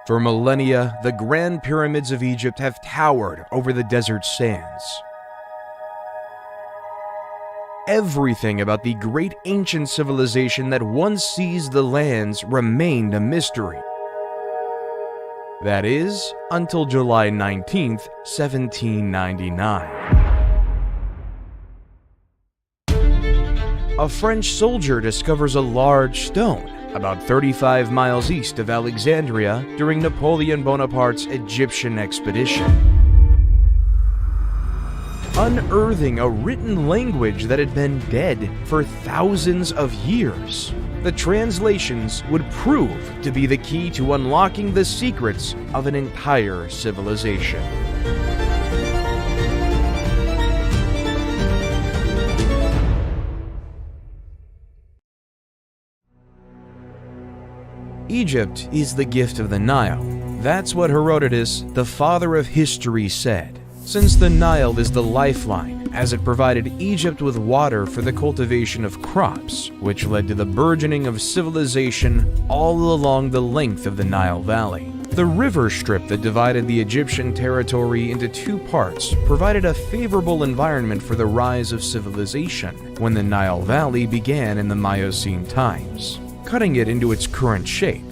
For millennia, the Grand Pyramids of Egypt have towered over the desert sands. Everything about the great ancient civilization that once seized the lands remained a mystery. That is, until July 19, 1799. A French soldier discovers a large stone about 35 miles east of Alexandria during Napoleon Bonaparte's Egyptian expedition, unearthing a written language that had been dead for thousands of years. The translations would prove to be the key to unlocking the secrets of an entire civilization. Egypt is the gift of the Nile. That's what Herodotus, the father of history, said. Since the Nile is the lifeline, as it provided Egypt with water for the cultivation of crops, which led to the burgeoning of civilization all along the length of the Nile Valley. The river strip that divided the Egyptian territory into two parts provided a favorable environment for the rise of civilization when the Nile Valley began in the Miocene times, cutting it into its current shape.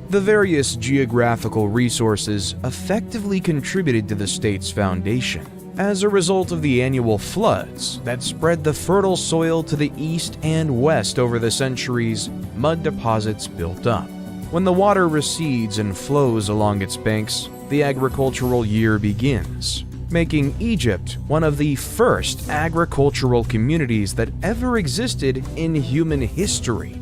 The various geographical resources effectively contributed to the state's foundation. As a result of the annual floods that spread the fertile soil to the east and west over the centuries, mud deposits built up. When the water recedes and flows along its banks, the agricultural year begins, making Egypt one of the first agricultural communities that ever existed in human history.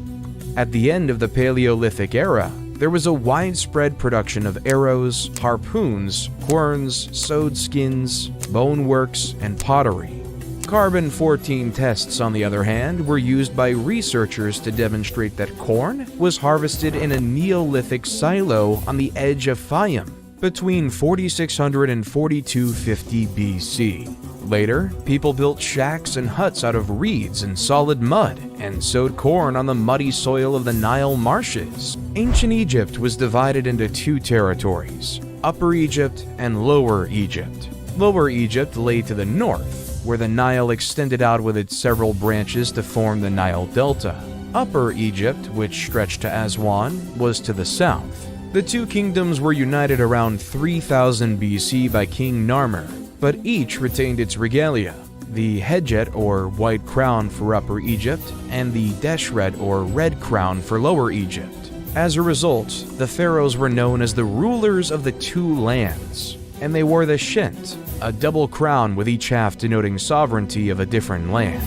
At the end of the Paleolithic era, there was a widespread production of arrows, harpoons, querns, sewed skins, boneworks, and pottery. Carbon-14 tests, on the other hand, were used by researchers to demonstrate that corn was harvested in a Neolithic silo on the edge of Fayum between 4600 and 4250 BC. Later, people built shacks and huts out of reeds and solid mud and sowed corn on the muddy soil of the Nile marshes. Ancient Egypt was divided into two territories, Upper Egypt and Lower Egypt. Lower Egypt lay to the north, where the Nile extended out with its several branches to form the Nile Delta. Upper Egypt, which stretched to Aswan, was to the south. The two kingdoms were united around 3000 BC by King Narmer, but each retained its regalia, the Hedjet or white crown for Upper Egypt and the Deshret or red crown for Lower Egypt. As a result, the pharaohs were known as the rulers of the two lands, and they wore the Shent, a double crown with each half denoting sovereignty of a different land.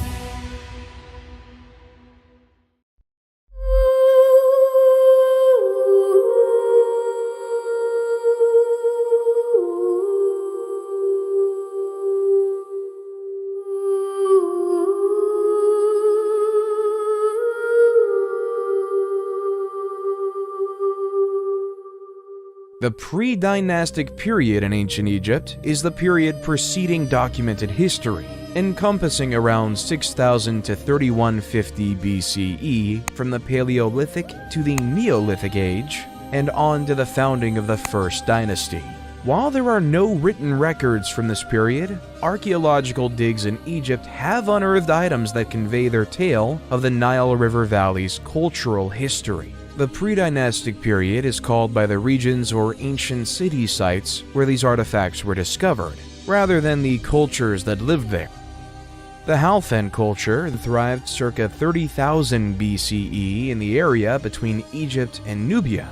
The pre-dynastic period in ancient Egypt is the period preceding documented history, encompassing around 6000 to 3150 BCE from the Paleolithic to the Neolithic age and on to the founding of the First Dynasty. While there are no written records from this period, archaeological digs in Egypt have unearthed items that convey their tale of the Nile River Valley's cultural history. The pre-dynastic period is called by the regions or ancient city sites where these artifacts were discovered, rather than the cultures that lived there. The Halfen culture thrived circa 30,000 BCE in the area between Egypt and Nubia,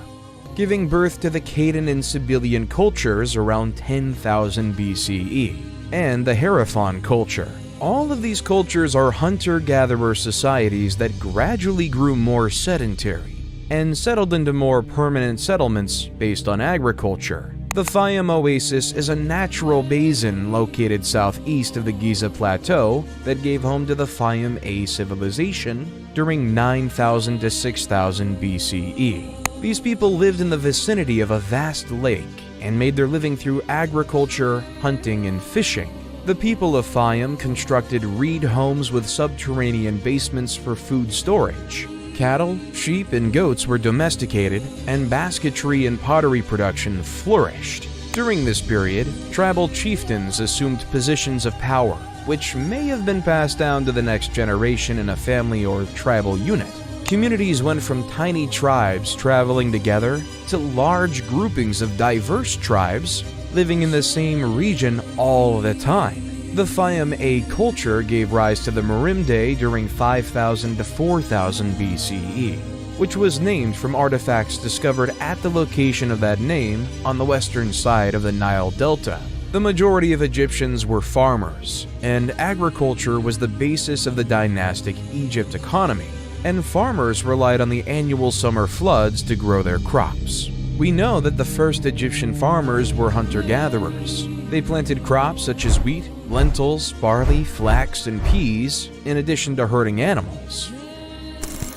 giving birth to the Cadon and Sibyllian cultures around 10,000 BCE, and the Hierophant culture. All of these cultures are hunter-gatherer societies that gradually grew more sedentary and settled into more permanent settlements based on agriculture. The Fayum Oasis is a natural basin located southeast of the Giza Plateau that gave home to the Fayum A civilization during 9000 to 6000 BCE. These people lived in the vicinity of a vast lake and made their living through agriculture, hunting, and fishing. The people of Fayum constructed reed homes with subterranean basements for food storage. Cattle, sheep, and goats were domesticated, and basketry and pottery production flourished. During this period, tribal chieftains assumed positions of power, which may have been passed down to the next generation in a family or tribal unit. Communities went from tiny tribes traveling together to large groupings of diverse tribes living in the same region all the time. The Fayum-A culture gave rise to the Merimde during 5000 to 4000 BCE, which was named from artifacts discovered at the location of that name on the western side of the Nile Delta. The majority of Egyptians were farmers, and agriculture was the basis of the dynastic Egypt economy, and farmers relied on the annual summer floods to grow their crops. We know that the first Egyptian farmers were hunter-gatherers. They planted crops such as wheat, lentils, barley, flax, and peas, in addition to herding animals.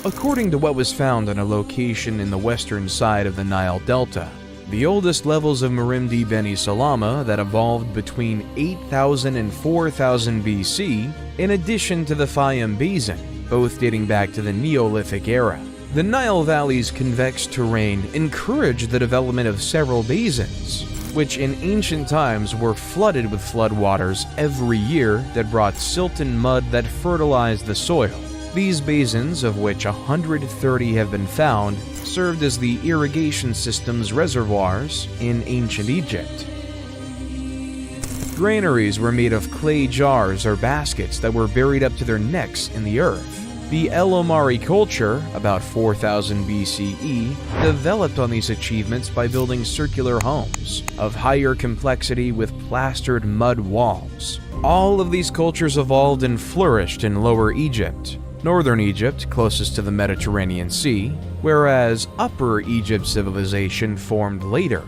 According to what was found on a location in the western side of the Nile Delta, the oldest levels of Merimdi Beni Salama that evolved between 8000 and 4000 BC, in addition to the Fayum Basin, both dating back to the Neolithic era. The Nile Valley's convex terrain encouraged the development of several basins, which in ancient times were flooded with floodwaters every year that brought silt and mud that fertilized the soil. These basins, of which 130 have been found, served as the irrigation system's reservoirs in ancient Egypt. Granaries were made of clay jars or baskets that were buried up to their necks in the earth. The El Omari culture, about 4000 BCE, developed on these achievements by building circular homes of higher complexity with plastered mud walls. All of these cultures evolved and flourished in Lower Egypt, Northern Egypt closest to the Mediterranean Sea, whereas Upper Egypt civilization formed later.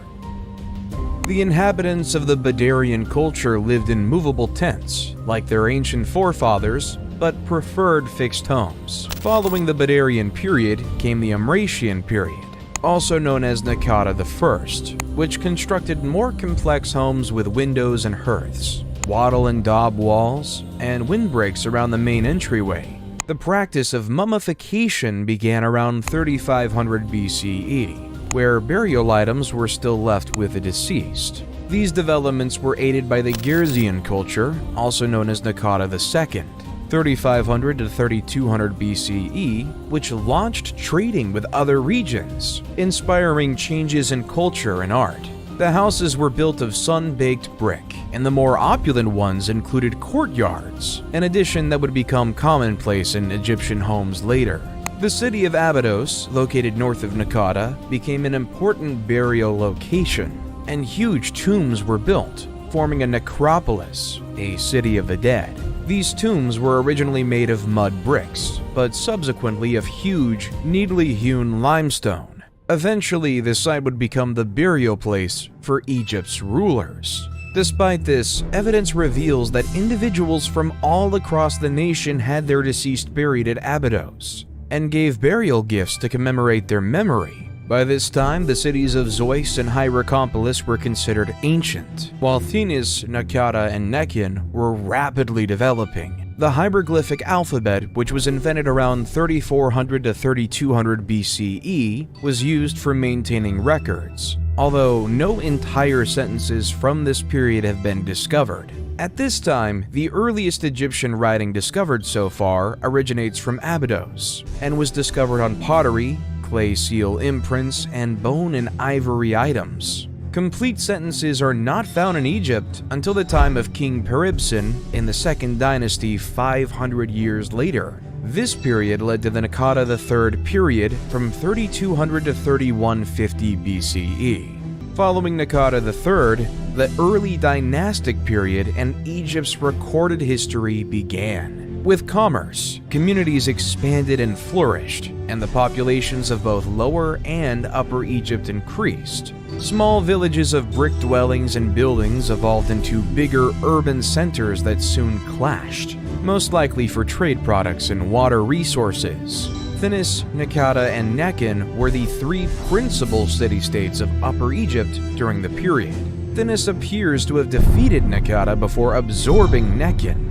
The inhabitants of the Badarian culture lived in movable tents, like their ancient forefathers, but preferred fixed homes. Following the Badarian period came the Amratian period, also known as Naqada I, which constructed more complex homes with windows and hearths, wattle and daub walls, and windbreaks around the main entryway. The practice of mummification began around 3500 BCE, where burial items were still left with the deceased. These developments were aided by the Girzian culture, also known as Naqada II, 3500 to 3200 BCE, which launched trading with other regions, inspiring changes in culture and art. The houses were built of sun-baked brick, and the more opulent ones included courtyards, an addition that would become commonplace in Egyptian homes later. The city of Abydos, located north of Naqada, became an important burial location, and huge tombs were built, forming a necropolis, a city of the dead. These tombs were originally made of mud bricks, but subsequently of huge, neatly hewn limestone. Eventually, the site would become the burial place for Egypt's rulers. Despite this, evidence reveals that individuals from all across the nation had their deceased buried at Abydos, and gave burial gifts to commemorate their memory. By this time, the cities of Zeus and Hierakonpolis were considered ancient, while Thinis, Naqada, and Nekhen were rapidly developing. The hieroglyphic alphabet, which was invented around 3400 to 3200 BCE, was used for maintaining records, although no entire sentences from this period have been discovered. At this time, the earliest Egyptian writing discovered so far originates from Abydos, and was discovered on pottery, clay seal imprints, and bone and ivory items. Complete sentences are not found in Egypt until the time of King Peribsen in the Second Dynasty 500 years later. This period led to the Naqada III period from 3200 to 3150 BCE. Following Naqada III, the early dynastic period and Egypt's recorded history began. With commerce, communities expanded and flourished, and the populations of both Lower and Upper Egypt increased. Small villages of brick dwellings and buildings evolved into bigger urban centers that soon clashed, most likely for trade products and water resources. Thinis, Naqada, and Nekhen were the three principal city-states of Upper Egypt during the period. Thinis appears to have defeated Naqada before absorbing Nekhen.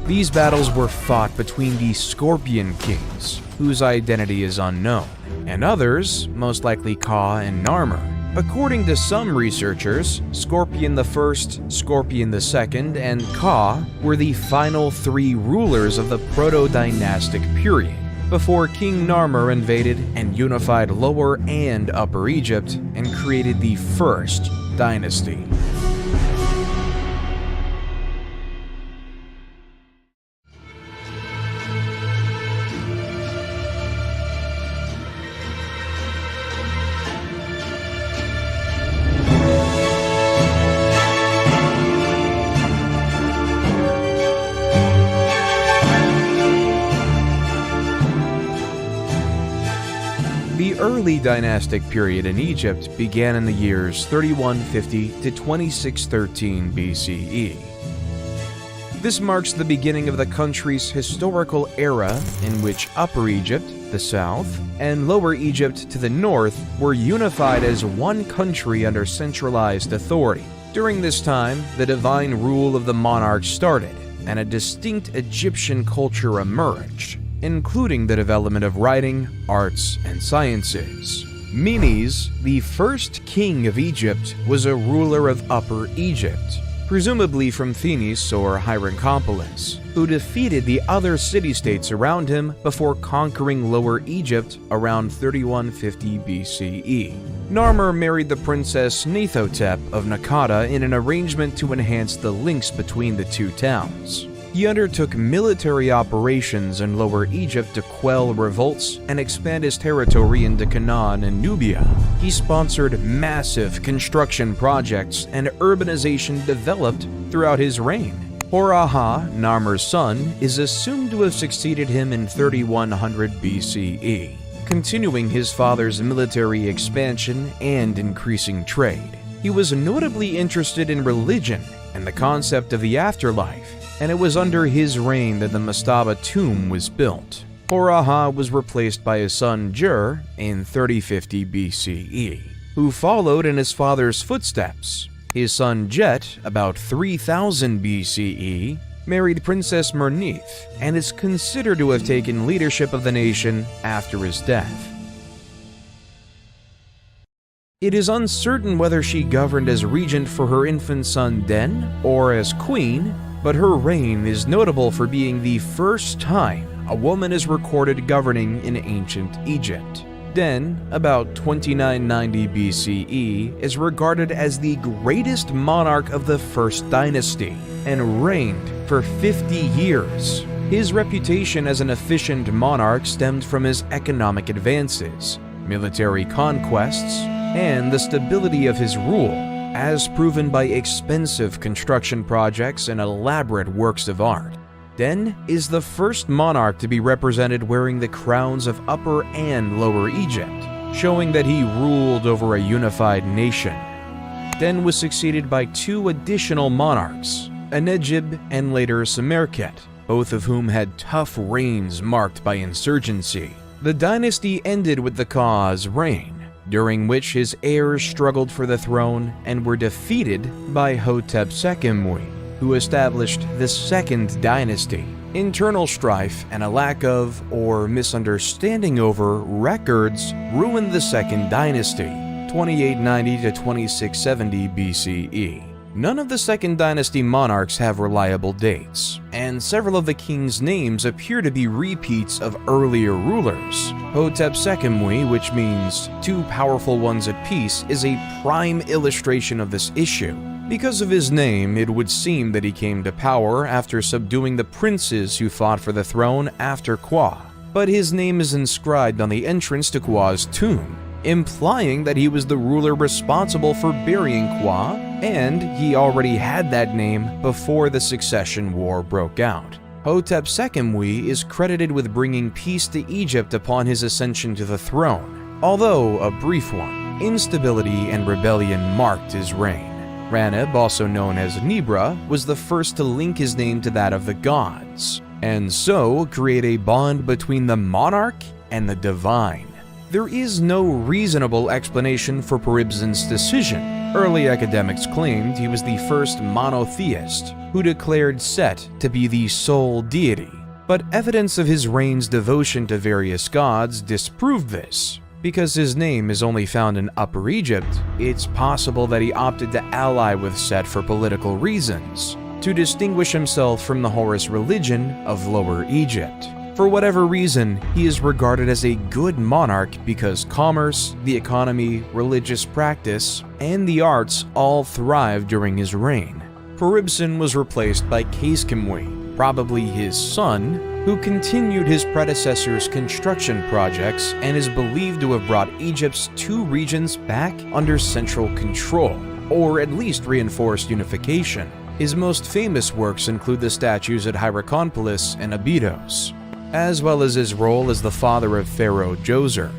These battles were fought between the Scorpion Kings, whose identity is unknown, and others, most likely Ka and Narmer. According to some researchers, Scorpion I, Scorpion II, and Ka were the final three rulers of the proto-dynastic period, before King Narmer invaded and unified Lower and Upper Egypt and created the First Dynasty. The early dynastic period in Egypt began in the years 3150 to 2613 BCE. This marks the beginning of the country's historical era in which Upper Egypt, the south, and Lower Egypt to the north were unified as one country under centralized authority. During this time, the divine rule of the monarch started, and a distinct Egyptian culture emerged, including the development of writing, arts, and sciences. Menes, the first king of Egypt, was a ruler of Upper Egypt, presumably from Thinis or Hierakonpolis, who defeated the other city-states around him before conquering Lower Egypt around 3150 BCE. Narmer married the princess Neithotep of Naqada in an arrangement to enhance the links between the two towns. He undertook military operations in Lower Egypt to quell revolts and expand his territory into Canaan and Nubia. He sponsored massive construction projects, and urbanization developed throughout his reign. Hor-Aha, Narmer's son, is assumed to have succeeded him in 3100 BCE, continuing his father's military expansion and increasing trade. He was notably interested in religion and the concept of the afterlife, and it was under his reign that the Mastaba tomb was built. Hor-Aha was replaced by his son Jur in 3050 BCE, who followed in his father's footsteps. His son Jet, about 3000 BCE, married Princess Mernith and is considered to have taken leadership of the nation after his death. It is uncertain whether she governed as regent for her infant son Den or as queen, but her reign is notable for being the first time a woman is recorded governing in ancient Egypt. Den, about 2990 BCE, is regarded as the greatest monarch of the First Dynasty and reigned for 50 years. His reputation as an efficient monarch stemmed from his economic advances, military conquests, and the stability of his rule, as proven by expensive construction projects and elaborate works of art. Den is the first monarch to be represented wearing the crowns of Upper and Lower Egypt, showing that he ruled over a unified nation. Den was succeeded by two additional monarchs, Enegib and later Semerkhet, both of whom had tough reigns marked by insurgency. The dynasty ended with the Ka's reign, during which his heirs struggled for the throne and were defeated by Hotep Sekemui, who established the Second Dynasty. Internal strife and a lack of, or misunderstanding over, records ruined the Second Dynasty, 2890 to 2670 BCE. None of the Second Dynasty monarchs have reliable dates, and several of the kings' names appear to be repeats of earlier rulers. Hotep Sekemui, which means two powerful ones at peace, is a prime illustration of this issue. Because of his name, it would seem that he came to power after subduing the princes who fought for the throne after Kwa, but his name is inscribed on the entrance to Kwa's tomb, implying that he was the ruler responsible for burying Kwa, and he already had that name before the succession war broke out. Hotep Sekemui is credited with bringing peace to Egypt upon his ascension to the throne, although a brief one. Instability and rebellion marked his reign. Raneb, also known as Nibra, was the first to link his name to that of the gods, and so create a bond between the monarch and the divine. There is no reasonable explanation for Peribzen's decision, Early academics claimed he was the first monotheist who declared Set to be the sole deity, but evidence of his reign's devotion to various gods disproved this. Because his name is only found in Upper Egypt, it's possible that he opted to ally with Set for political reasons, to distinguish himself from the Horus religion of Lower Egypt. For whatever reason, he is regarded as a good monarch because commerce, the economy, religious practice, and the arts all thrived during his reign. Peribsen was replaced by Kheskamui, probably his son, who continued his predecessor's construction projects and is believed to have brought Egypt's two regions back under central control, or at least reinforced unification. His most famous works include the statues at Hierakonpolis and Abydos, as well as his role as the father of Pharaoh Djoser.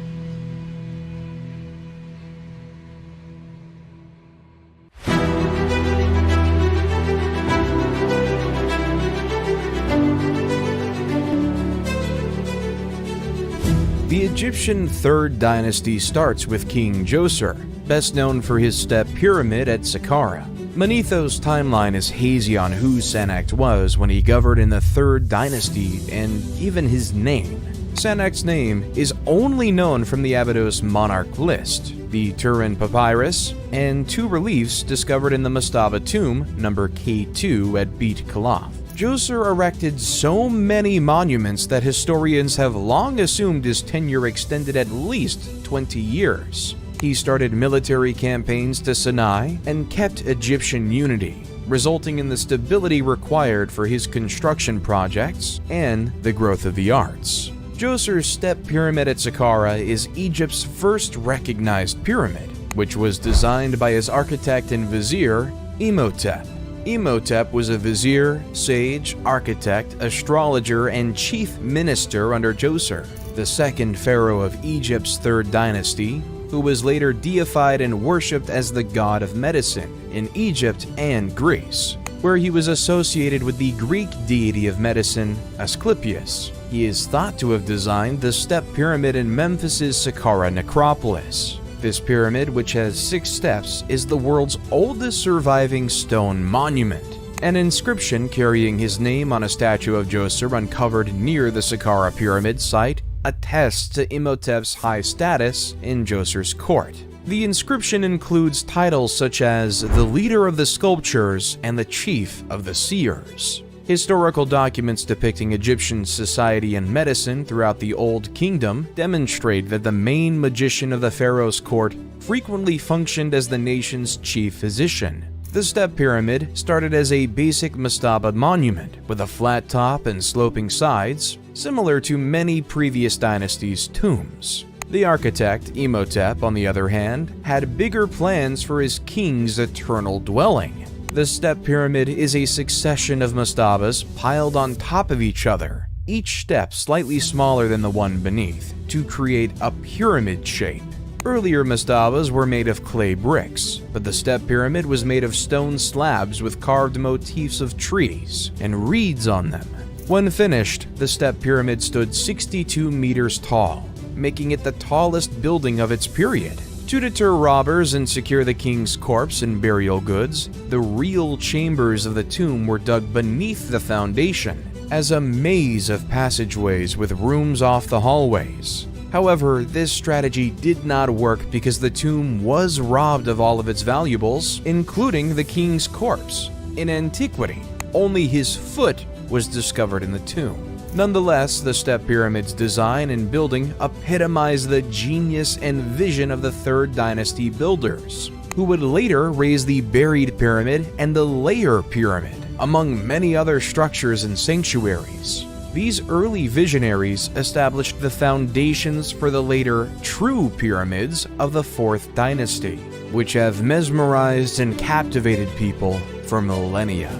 The Egyptian Third Dynasty starts with King Djoser, best known for his step pyramid at Saqqara. Manetho's timeline is hazy on who Sennacht was when he governed in the Third Dynasty and even his name. Sennacht's name is only known from the Abydos monarch list, the Turin Papyrus, and two reliefs discovered in the Mastaba tomb, number K2 at Beit Kalaf. Djoser erected so many monuments that historians have long assumed his tenure extended at least 20 years. He started military campaigns to Sinai and kept Egyptian unity, resulting in the stability required for his construction projects and the growth of the arts. Djoser's step pyramid at Saqqara is Egypt's first recognized pyramid, which was designed by his architect and vizier, Imhotep. Imhotep was a vizier, sage, architect, astrologer, and chief minister under Djoser, the second pharaoh of Egypt's Third Dynasty, who was later deified and worshipped as the god of medicine in Egypt and Greece, where he was associated with the Greek deity of medicine, Asclepius. He is thought to have designed the step pyramid in Memphis's Saqqara necropolis. This pyramid, which has 6 steps, is the world's oldest surviving stone monument. An inscription carrying his name on a statue of Djoser uncovered near the Saqqara pyramid site attests to Imhotep's high status in Djoser's court. The inscription includes titles such as the leader of the sculptures and the chief of the seers. Historical documents depicting Egyptian society and medicine throughout the Old Kingdom demonstrate that the main magician of the pharaoh's court frequently functioned as the nation's chief physician. The step pyramid started as a basic mastaba monument with a flat top and sloping sides, similar to many previous dynasties' tombs. The architect, Imhotep, on the other hand, had bigger plans for his king's eternal dwelling. The step pyramid is a succession of mastabas piled on top of each other, each step slightly smaller than the one beneath, to create a pyramid shape. Earlier mastabas were made of clay bricks, but the step pyramid was made of stone slabs with carved motifs of trees and reeds on them. When finished, the step pyramid stood 62 meters tall, making it the tallest building of its period. To deter robbers and secure the king's corpse and burial goods, the real chambers of the tomb were dug beneath the foundation, as a maze of passageways with rooms off the hallways. However, this strategy did not work because the tomb was robbed of all of its valuables, including the king's corpse. In antiquity, only his foot was discovered in the tomb. Nonetheless, the step pyramid's design and building epitomize the genius and vision of the Third Dynasty builders, who would later raise the buried pyramid and the layer pyramid, among many other structures and sanctuaries. These early visionaries established the foundations for the later true pyramids of the Fourth Dynasty, which have mesmerized and captivated people for millennia.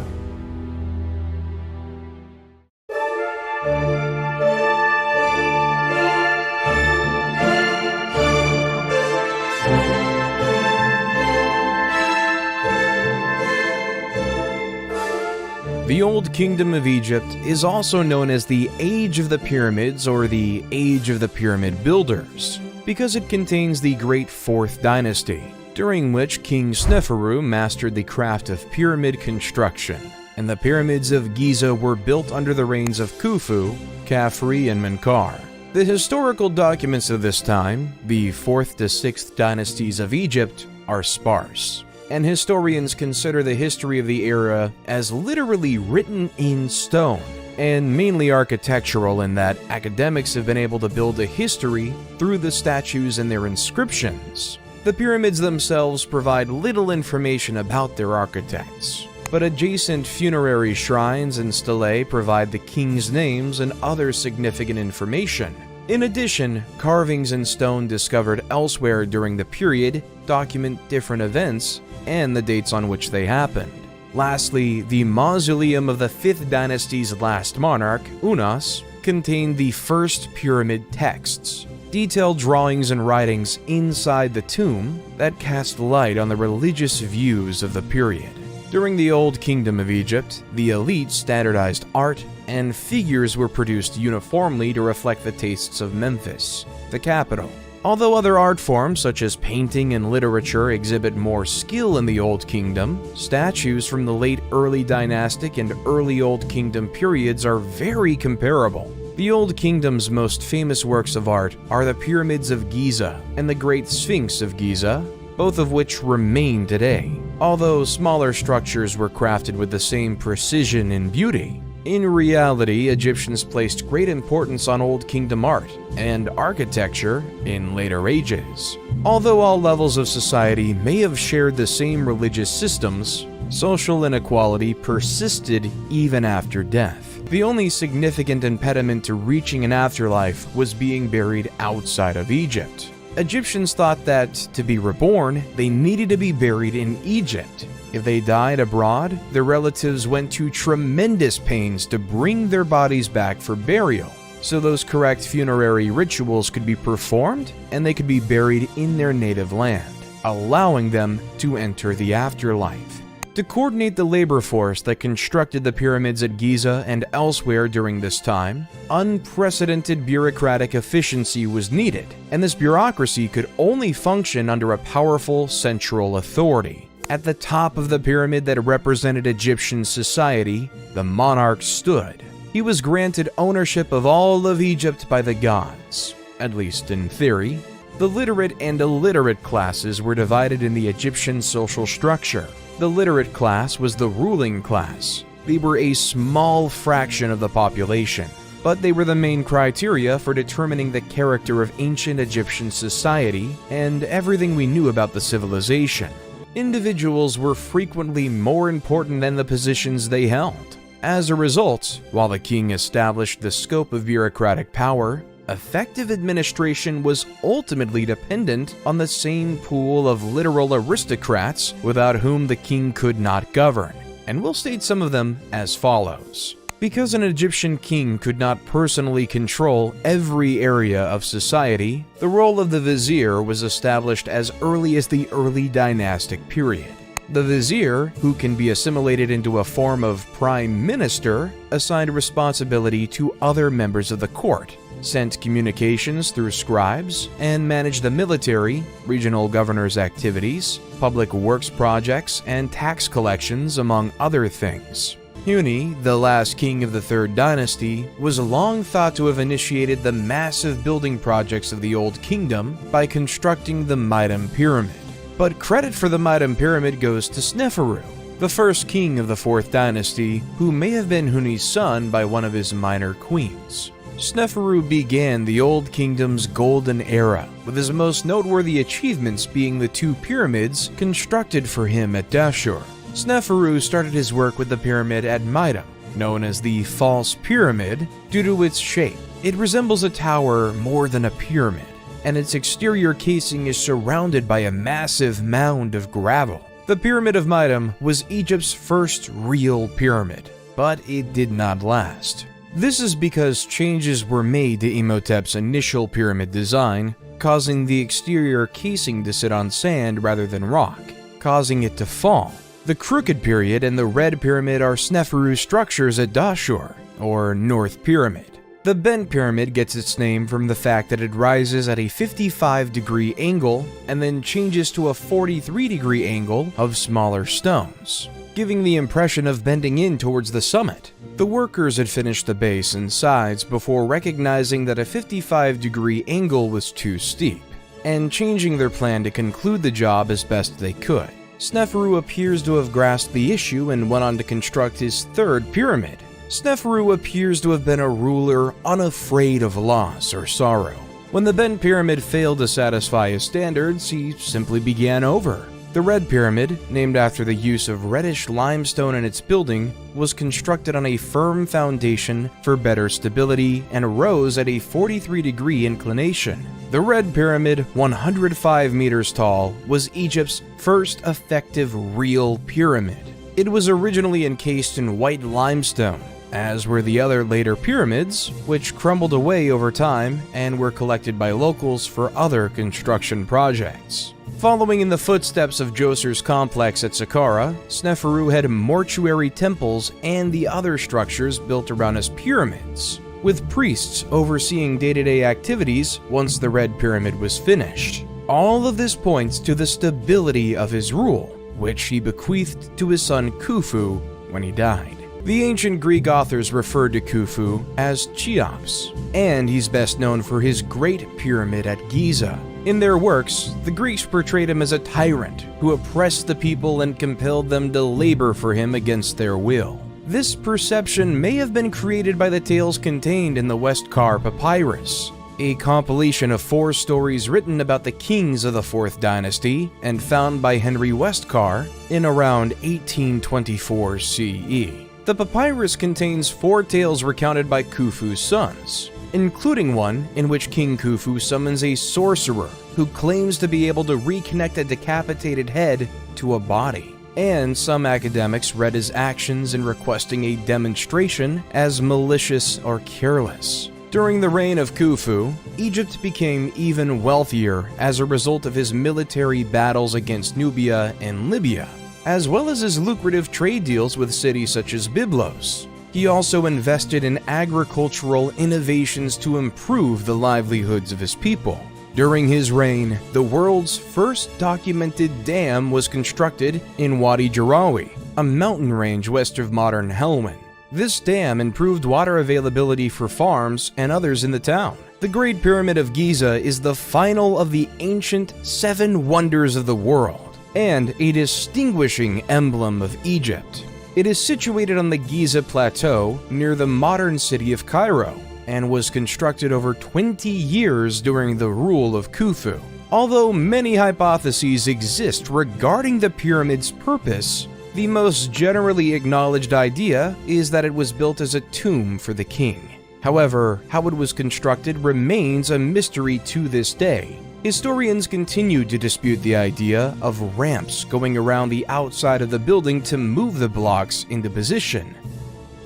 The Old Kingdom of Egypt is also known as the Age of the Pyramids or the Age of the Pyramid Builders, because it contains the Great Fourth Dynasty, during which King Sneferu mastered the craft of pyramid construction, and the pyramids of Giza were built under the reigns of Khufu, Khafre, and Menkaure. The historical documents of this time, the 4th to 6th dynasties of Egypt, are sparse, and historians consider the history of the era as literally written in stone, and mainly architectural in that academics have been able to build a history through the statues and their inscriptions. The pyramids themselves provide little information about their architects, but adjacent funerary shrines and stelae provide the king's names and other significant information. In addition, carvings in stone discovered elsewhere during the period document different events and the dates on which they happened. Lastly, the mausoleum of the 5th dynasty's last monarch, Unas, contained the first pyramid texts, detailed drawings and writings inside the tomb that cast light on the religious views of the period. During the Old Kingdom of Egypt, the elite standardized art and figures were produced uniformly to reflect the tastes of Memphis, the capital. Although other art forms such as painting and literature exhibit more skill in the Old Kingdom, statues from the late early dynastic and early Old Kingdom periods are very comparable. The Old Kingdom's most famous works of art are the Pyramids of Giza and the Great Sphinx of Giza, both of which remain today. Although smaller structures were crafted with the same precision and beauty, in reality, Egyptians placed great importance on Old Kingdom art and architecture in later ages. Although all levels of society may have shared the same religious systems, social inequality persisted even after death. The only significant impediment to reaching an afterlife was being buried outside of Egypt. Egyptians thought that, to be reborn, they needed to be buried in Egypt. If they died abroad, their relatives went to tremendous pains to bring their bodies back for burial, so those correct funerary rituals could be performed and they could be buried in their native land, allowing them to enter the afterlife. To coordinate the labor force that constructed the pyramids at Giza and elsewhere during this time, unprecedented bureaucratic efficiency was needed, and this bureaucracy could only function under a powerful central authority. At the top of the pyramid that represented Egyptian society, the monarch stood. He was granted ownership of all of Egypt by the gods, at least in theory. The literate and illiterate classes were divided in the Egyptian social structure. The literate class was the ruling class. They were a small fraction of the population, but they were the main criteria for determining the character of ancient Egyptian society and everything we knew about the civilization. Individuals were frequently more important than the positions they held. As a result, while the king established the scope of bureaucratic power, effective administration was ultimately dependent on the same pool of literal aristocrats without whom the king could not govern, and we'll state some of them as follows. Because an Egyptian king could not personally control every area of society, the role of the vizier was established as early as the early dynastic period. The vizier, who can be assimilated into a form of prime minister, assigned responsibility to other members of the court, sent communications through scribes, and managed the military, regional governors' activities, public works projects, and tax collections, among other things. Huni, the last king of the 3rd dynasty, was long thought to have initiated the massive building projects of the Old Kingdom by constructing the Mitam Pyramid. But credit for the Mitam Pyramid goes to Sneferu, the first king of the 4th dynasty, who may have been Huni's son by one of his minor queens. Sneferu began the Old Kingdom's golden era, with his most noteworthy achievements being the 2 pyramids constructed for him at Dashur. Sneferu started his work with the pyramid at Mitam, known as the False Pyramid, due to its shape. It resembles a tower more than a pyramid, and its exterior casing is surrounded by a massive mound of gravel. The Pyramid of Mitam was Egypt's first real pyramid, but it did not last. This is because changes were made to Imhotep's initial pyramid design, causing the exterior casing to sit on sand rather than rock, causing it to fall. The Crooked Period and the Red Pyramid are Sneferu's structures at Dashur, or North Pyramid. The The bent pyramid gets its name from the fact that it rises at a 55-degree angle and then changes to a 43-degree angle of smaller stones, giving the impression of bending in towards the summit. The workers had finished the base and sides before recognizing that a 55-degree angle was too steep, and changing their plan to conclude the job as best they could. Sneferu appears to have grasped the issue and went on to construct his third pyramid. Sneferu appears to have been a ruler unafraid of loss or sorrow. When the bent pyramid failed to satisfy his standards, he simply began over. The red pyramid, named after the use of reddish limestone in its building, was constructed on a firm foundation for better stability and rose at a 43-degree inclination. The red pyramid, 105 meters tall, was Egypt's first effective real pyramid. It was originally encased in white limestone, as were the other later pyramids, which crumbled away over time and were collected by locals for other construction projects. Following in the footsteps of Djoser's complex at Saqqara, Sneferu had mortuary temples and the other structures built around his pyramids, with priests overseeing day-to-day activities once the red pyramid was finished. All of this points to the stability of his rule, which he bequeathed to his son Khufu when he died. The ancient Greek authors referred to Khufu as Cheops, and he's best known for his Great Pyramid at Giza. In their works, the Greeks portrayed him as a tyrant who oppressed the people and compelled them to labor for him against their will. This perception may have been created by the tales contained in the Westcar Papyrus, a compilation of 4 stories written about the kings of the 4th dynasty and found by Henry Westcar in around 1824 CE. The papyrus contains 4 tales recounted by Khufu's sons, including one in which King Khufu summons a sorcerer who claims to be able to reconnect a decapitated head to a body. And some academics read his actions in requesting a demonstration as malicious or careless. During the reign of Khufu, Egypt became even wealthier as a result of his military battles against Nubia and Libya, as well as his lucrative trade deals with cities such as Byblos. He also invested in agricultural innovations to improve the livelihoods of his people. During his reign, the world's first documented dam was constructed in Wadi Jarawi, a mountain range west of modern Helwan. This dam improved water availability for farms and others in the town. The Great Pyramid of Giza is the final of the ancient 7 wonders of the world and a distinguishing emblem of Egypt. It is situated on the Giza Plateau near the modern city of Cairo and was constructed over 20 years during the rule of Khufu. Although many hypotheses exist regarding the pyramid's purpose, the most generally acknowledged idea is that it was built as a tomb for the king. However, how it was constructed remains a mystery to this day. Historians continue to dispute the idea of ramps going around the outside of the building to move the blocks into position.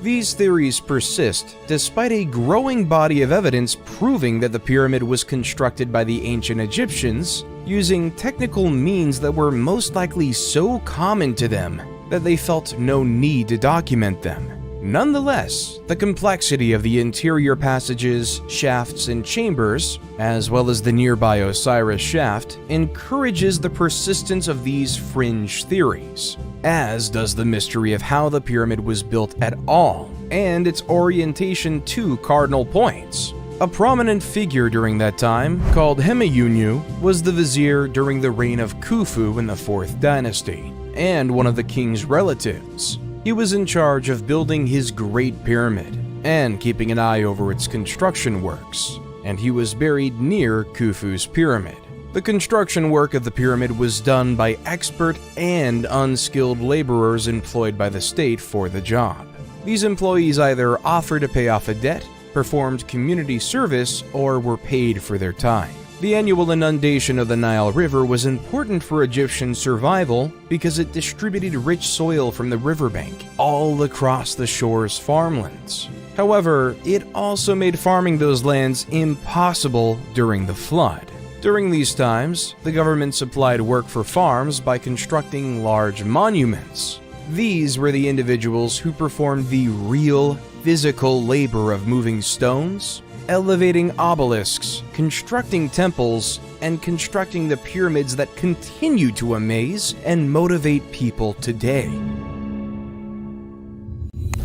These theories persist despite a growing body of evidence proving that the pyramid was constructed by the ancient Egyptians using technical means that were most likely so common to them that they felt no need to document them. Nonetheless, the complexity of the interior passages, shafts, and chambers, as well as the nearby Osiris shaft, encourages the persistence of these fringe theories, as does the mystery of how the pyramid was built at all, and its orientation to cardinal points. A prominent figure during that time, called Hemeyunu, was the vizier during the reign of Khufu in the 4th dynasty, and one of the king's relatives. He was in charge of building his Great Pyramid and keeping an eye over its construction works, and he was buried near Khufu's pyramid. The construction work of the pyramid was done by expert and unskilled laborers employed by the state for the job. These employees either offered to pay off a debt, performed community service, or were paid for their time. The annual inundation of the Nile River was important for Egyptian survival because it distributed rich soil from the riverbank all across the shore's farmlands. However, it also made farming those lands impossible during the flood. During these times, the government supplied work for farms by constructing large monuments. These were the individuals who performed the real physical labor of moving stones, elevating obelisks, constructing temples, and constructing the pyramids that continue to amaze and motivate people today.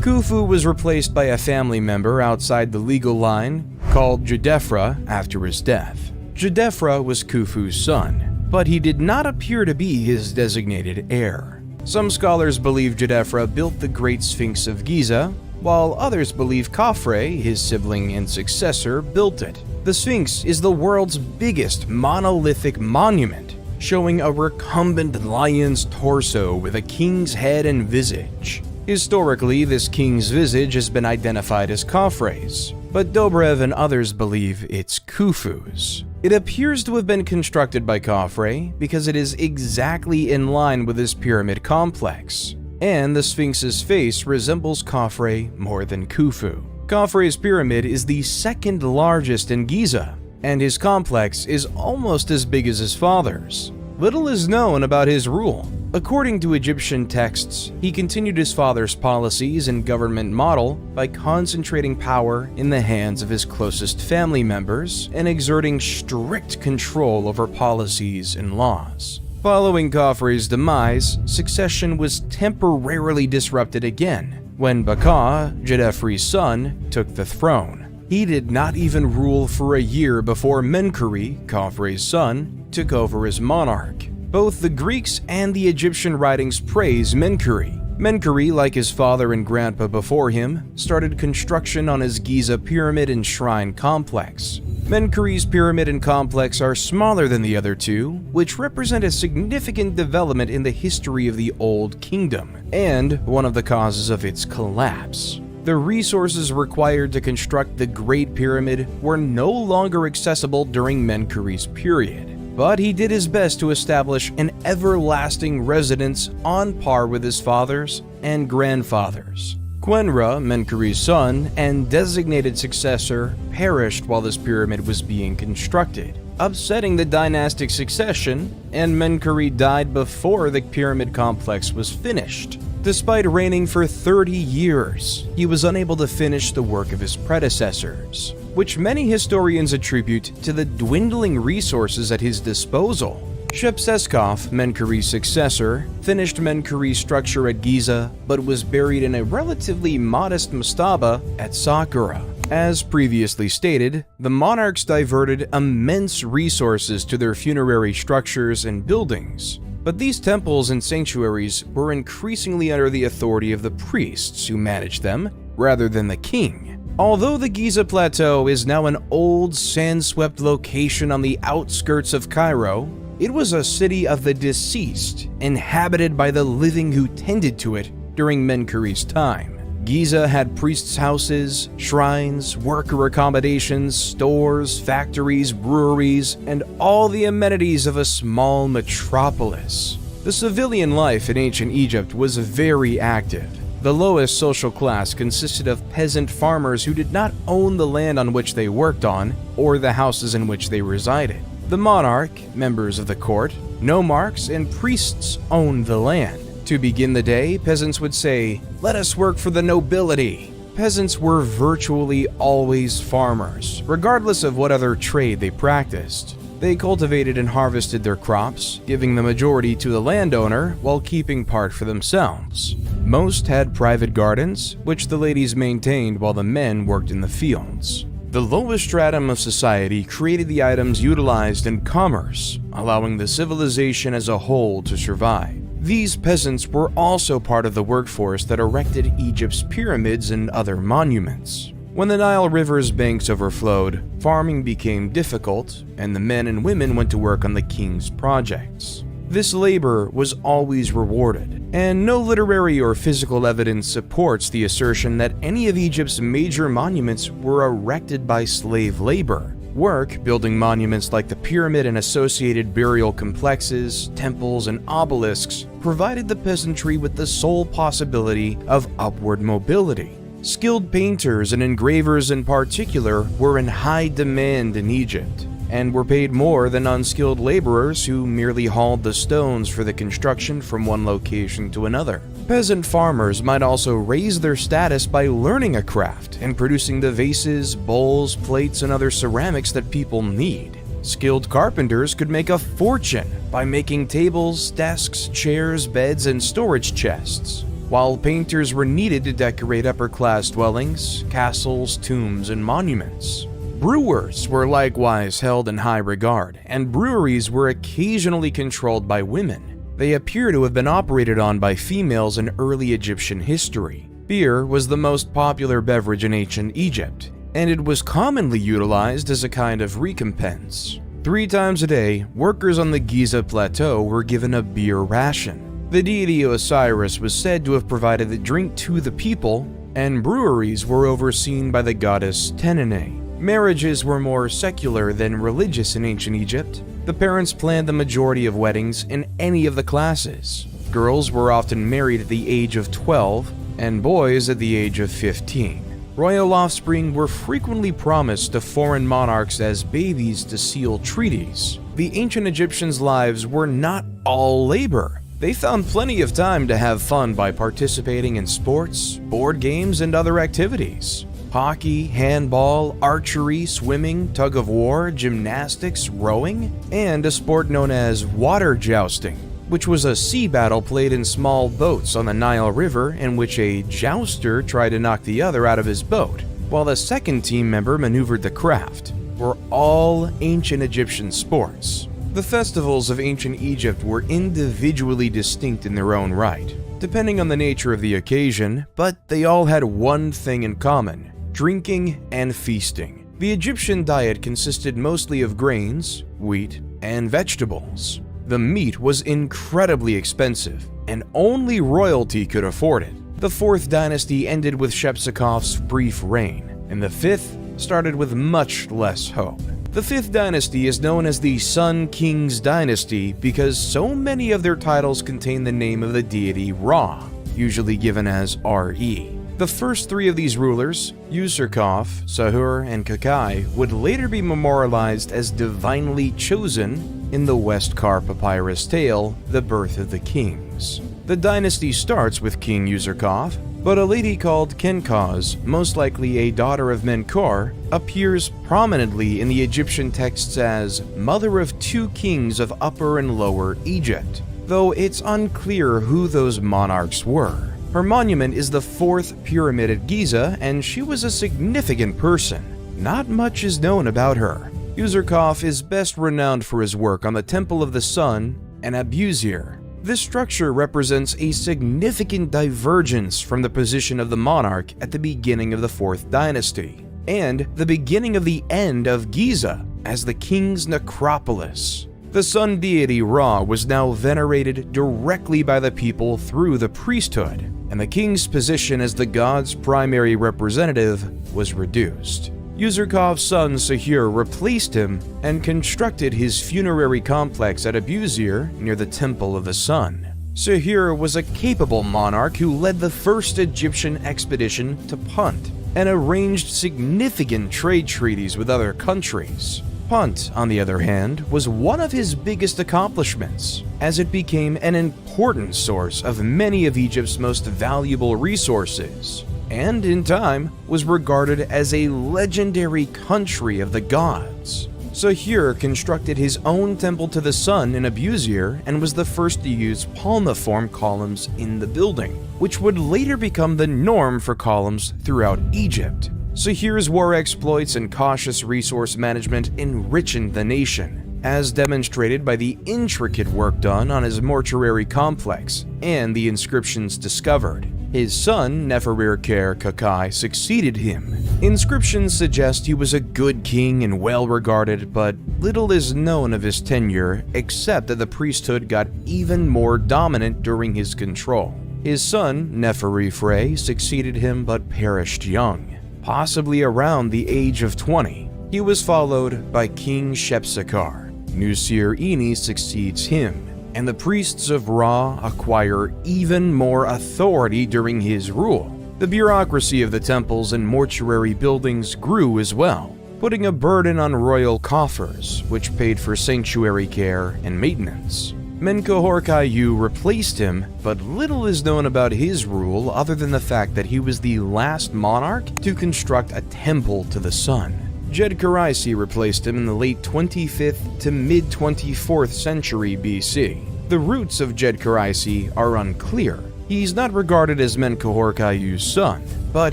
Khufu was replaced by a family member outside the legal line called Djedefre after his death. Djedefre was Khufu's son, but he did not appear to be his designated heir. Some scholars believe Djedefre built the Great Sphinx of Giza, while others believe Khafre, his sibling and successor, built it. The Sphinx is the world's biggest monolithic monument, showing a recumbent lion's torso with a king's head and visage. Historically, this king's visage has been identified as Khafre's, but Dobrev and others believe it's Khufu's. It appears to have been constructed by Khafre because it is exactly in line with his pyramid complex, and the Sphinx's face resembles Khafre more than Khufu. Khafre's pyramid is the second largest in Giza, and his complex is almost as big as his father's. Little is known about his rule. According to Egyptian texts, he continued his father's policies and government model by concentrating power in the hands of his closest family members and exerting strict control over policies and laws. Following Khafre's demise, succession was temporarily disrupted again when Baka, Djedefre's son, took the throne. He did not even rule for a year before Menkaure, Khafre's son, took over as monarch. Both the Greeks and the Egyptian writings praise Menkaure. Menkaure, like his father and grandpa before him, started construction on his Giza pyramid and shrine complex. Menkaure's pyramid and complex are smaller than the other two, which represent a significant development in the history of the Old Kingdom, and one of the causes of its collapse. The resources required to construct the Great Pyramid were no longer accessible during Menkaure's period, but he did his best to establish an everlasting residence on par with his father's and grandfather's. Khenra, Menkaure's son and designated successor, perished while this pyramid was being constructed, upsetting the dynastic succession, and Menkaure died before the pyramid complex was finished. Despite reigning for 30 years, he was unable to finish the work of his predecessors, which many historians attribute to the dwindling resources at his disposal. Shepseskaf, Menkaure's successor, finished Menkaure's structure at Giza but was buried in a relatively modest mastaba at Saqqara. As previously stated, the monarchs diverted immense resources to their funerary structures and buildings, but these temples and sanctuaries were increasingly under the authority of the priests who managed them, rather than the king. Although the Giza Plateau is now an old, sand-swept location on the outskirts of Cairo, it was a city of the deceased, inhabited by the living who tended to it during Menkaure's time. Giza had priests' houses, shrines, worker accommodations, stores, factories, breweries, and all the amenities of a small metropolis. The civilian life in ancient Egypt was very active. The lowest social class consisted of peasant farmers who did not own the land on which they worked on or the houses in which they resided. The monarch, members of the court, nomarchs, and priests owned the land. To begin the day, peasants would say, "Let us work for the nobility." Peasants were virtually always farmers, regardless of what other trade they practiced. They cultivated and harvested their crops, giving the majority to the landowner while keeping part for themselves. Most had private gardens, which the ladies maintained while the men worked in the fields. The lowest stratum of society created the items utilized in commerce, allowing the civilization as a whole to survive. These peasants were also part of the workforce that erected Egypt's pyramids and other monuments. When the Nile River's banks overflowed, farming became difficult, and the men and women went to work on the king's projects. This labor was always rewarded, and no literary or physical evidence supports the assertion that any of Egypt's major monuments were erected by slave labor. Work building monuments like the pyramid and associated burial complexes, temples, and obelisks provided the peasantry with the sole possibility of upward mobility. Skilled painters and engravers in particular were in high demand in Egypt. and were paid more than unskilled laborers who merely hauled the stones for the construction from one location to another. Peasant farmers might also raise their status by learning a craft and producing the vases, bowls, plates, and other ceramics that people need. Skilled carpenters could make a fortune by making tables, desks, chairs, beds, and storage chests, while painters were needed to decorate upper-class dwellings, castles, tombs, and monuments. Brewers were likewise held in high regard, and breweries were occasionally controlled by women. They appear to have been operated on by females in early Egyptian history. Beer was the most popular beverage in ancient Egypt, and it was commonly utilized as a kind of recompense. 3 times a day, workers on the Giza Plateau were given a beer ration. The deity Osiris was said to have provided the drink to the people, and breweries were overseen by the goddess Tenene. Marriages were more secular than religious in ancient Egypt. The parents planned the majority of weddings in any of the classes. Girls were often married at the age of 12, and boys at the age of 15. Royal offspring were frequently promised to foreign monarchs as babies to seal treaties. The ancient Egyptians' lives were not all labor. They found plenty of time to have fun by participating in sports, board games, and other activities. Hockey, handball, archery, swimming, tug-of-war, gymnastics, rowing, and a sport known as water jousting, which was a sea battle played in small boats on the Nile River in which a jouster tried to knock the other out of his boat, while the second team member maneuvered the craft, were all ancient Egyptian sports. The festivals of ancient Egypt were individually distinct in their own right, depending on the nature of the occasion, but they all had one thing in common: drinking and feasting. The Egyptian diet consisted mostly of grains, wheat, and vegetables. The meat was incredibly expensive, and only royalty could afford it. The 4th dynasty ended with Shepsekhof's brief reign, and the 5th started with much less hope. The 5th dynasty is known as the Sun Kings dynasty because so many of their titles contain the name of the deity Ra, usually given as Re. The first 3 of these rulers, Userkaf, Sahur, and Kakai, would later be memorialized as divinely chosen in the Westcar papyrus tale, The Birth of the Kings. The dynasty starts with King Userkaf, but a lady called Kenkaz, most likely a daughter of Menkor, appears prominently in the Egyptian texts as mother of 2 kings of Upper and Lower Egypt, though it's unclear who those monarchs were. Her monument is the 4th pyramid at Giza, and she was a significant person. Not much is known about her. Userkaf is best renowned for his work on the Temple of the Sun and Abusir. This structure represents a significant divergence from the position of the monarch at the beginning of the 4th dynasty, and the beginning of the end of Giza as the king's necropolis. The sun deity Ra was now venerated directly by the people through the priesthood, and the king's position as the god's primary representative was reduced. Userkaf's son Sahur replaced him and constructed his funerary complex at Abusir near the Temple of the Sun. Sahur was a capable monarch who led the first Egyptian expedition to Punt and arranged significant trade treaties with other countries. Punt, on the other hand, was one of his biggest accomplishments, as it became an important source of many of Egypt's most valuable resources, and in time was regarded as a legendary country of the gods. Sahur constructed his own temple to the sun in Abusir and was the first to use palmiform columns in the building, which would later become the norm for columns throughout Egypt. Sahur's war exploits and cautious resource management enriched the nation, as demonstrated by the intricate work done on his mortuary complex and the inscriptions discovered. His son, Neferirker Kakai, succeeded him. Inscriptions suggest he was a good king and well-regarded, but little is known of his tenure except that the priesthood got even more dominant during his control. His son, Neferifre, succeeded him but perished young, possibly around the age of 20. He was followed by King Shepsekhar. Nusir-Ini succeeds him, and the priests of Ra acquire even more authority during his rule. The bureaucracy of the temples and mortuary buildings grew as well. putting a burden on royal coffers, which paid for sanctuary care and maintenance. Menkaure-Kaiyu replaced him, but little is known about his rule other than the fact that he was the last monarch to construct a temple to the sun. Djedkaraisi replaced him in the late 25th to mid-24th century BC. The roots of Djedkaraisi are unclear. He's not regarded as Menkaure-Kaiyu's son, but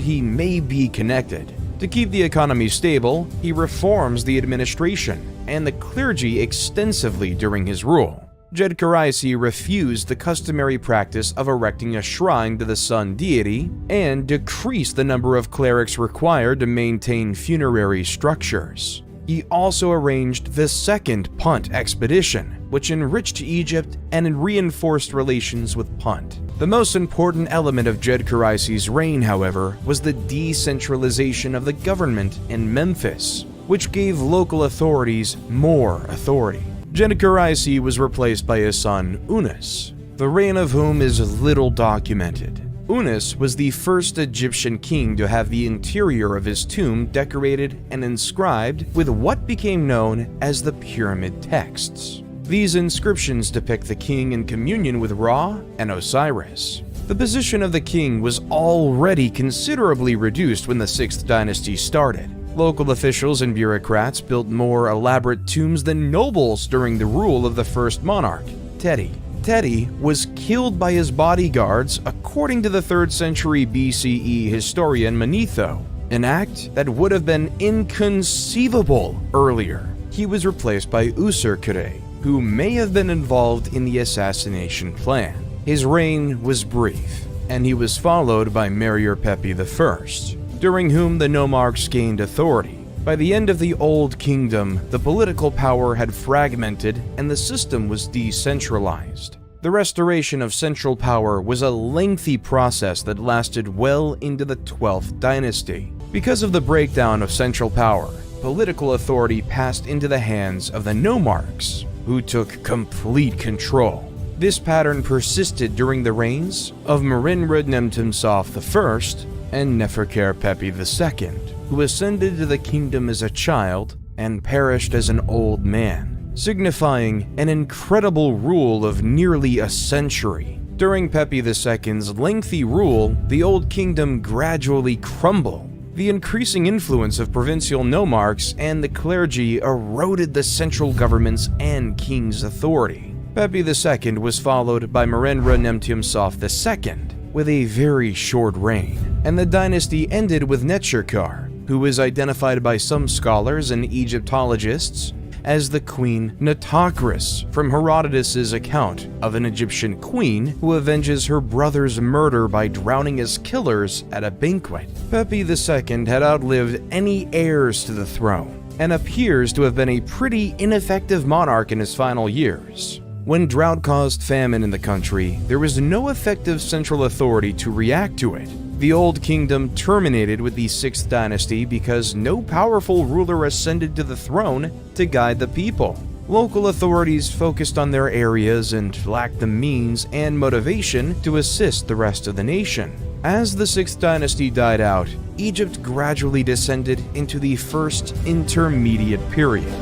he may be connected. To keep the economy stable, he reforms the administration and the clergy extensively during his rule. Djedkaraisi refused the customary practice of erecting a shrine to the sun deity and decreased the number of clerics required to maintain funerary structures. He also arranged the Second Punt Expedition, which enriched Egypt and reinforced relations with Punt. The most important element of Djedkaraisi's reign, however, was the decentralization of the government in Memphis, which gave local authorities more authority. Djedkaraisi was replaced by his son Unas, the reign of whom is little documented. Unas was the first Egyptian king to have the interior of his tomb decorated and inscribed with what became known as the Pyramid Texts. These inscriptions depict the king in communion with Ra and Osiris. The position of the king was already considerably reduced when the 6th dynasty started. Local officials and bureaucrats built more elaborate tombs than nobles during the rule of the first monarch, Teti. Teti was killed by his bodyguards according to the 3rd century BCE historian Manetho, an act that would have been inconceivable earlier. He was replaced by Userkure, who may have been involved in the assassination plan. His reign was brief, and he was followed by Merer-Pepi I, during whom the nomarchs gained authority. By the end of the Old Kingdom, the political power had fragmented and the system was decentralized. The restoration of central power was a lengthy process that lasted well into the 12th dynasty. Because of the breakdown of central power, political authority passed into the hands of the nomarchs, who took complete control. This pattern persisted during the reigns of Merenre-Nemtumsaf I and Neferkare-Pepi II, who ascended to the kingdom as a child and perished as an old man, signifying an incredible rule of nearly a century. During Pepi II's lengthy rule, the Old Kingdom gradually crumbled. The increasing influence of provincial nomarchs and the clergy eroded the central government's and king's authority. Pepi II was followed by Merenre-Nemtumsaf II, with a very short reign, and the dynasty ended with Neterkar, who is identified by some scholars and Egyptologists as the Queen Nitocris from Herodotus's account of an Egyptian queen who avenges her brother's murder by drowning his killers at a banquet. Pepi II had outlived any heirs to the throne and appears to have been a pretty ineffective monarch in his final years. When drought caused famine in the country, there was no effective central authority to react to it. The Old Kingdom terminated with the 6th dynasty because no powerful ruler ascended to the throne to guide the people. Local authorities focused on their areas and lacked the means and motivation to assist the rest of the nation. As the 6th dynasty died out, Egypt gradually descended into the first intermediate period.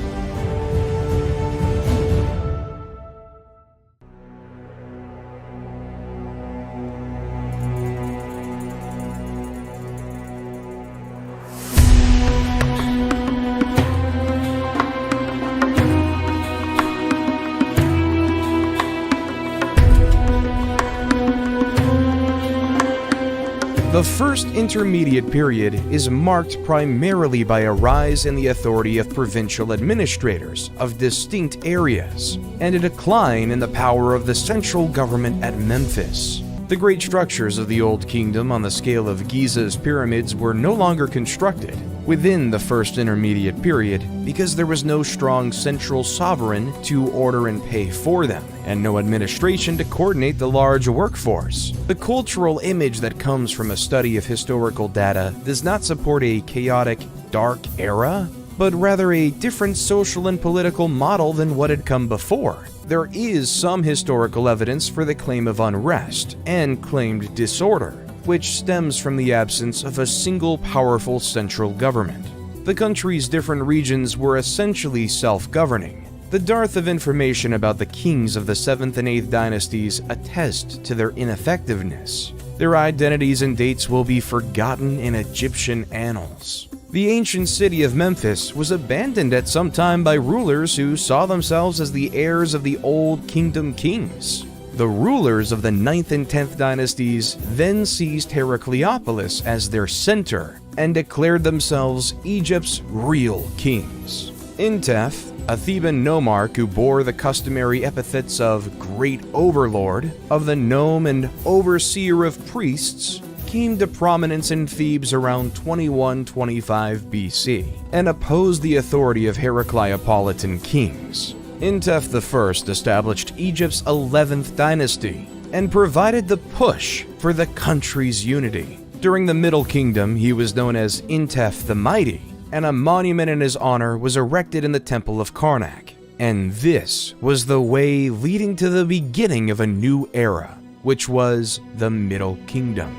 The first intermediate period is marked primarily by a rise in the authority of provincial administrators of distinct areas, and a decline in the power of the central government at Memphis. The great structures of the Old Kingdom on the scale of Giza's pyramids were no longer constructed within the first intermediate period because there was no strong central sovereign to order and pay for them, and no administration to coordinate the large workforce. The cultural image that comes from a study of historical data does not support a chaotic, dark era, but rather a different social and political model than what had come before. There is some historical evidence for the claim of unrest and claimed disorder, which stems from the absence of a single powerful central government. The country's different regions were essentially self-governing. The dearth of information about the kings of the 7th and 8th dynasties attest to their ineffectiveness. Their identities and dates will be forgotten in Egyptian annals. The ancient city of Memphis was abandoned at some time by rulers who saw themselves as the heirs of the Old Kingdom kings. The rulers of the 9th and 10th dynasties then seized Heracleopolis as their center and declared themselves Egypt's real kings. Intef, a Theban nomarch who bore the customary epithets of Great Overlord, of the Nome, and Overseer of Priests, came to prominence in Thebes around 2125 BC and opposed the authority of Heracleopolitan kings. Intef I established Egypt's 11th dynasty and provided the push for the country's unity. During the Middle Kingdom, he was known as Intef the Mighty, and a monument in his honor was erected in the Temple of Karnak. And this was the way leading to the beginning of a new era, which was the Middle Kingdom.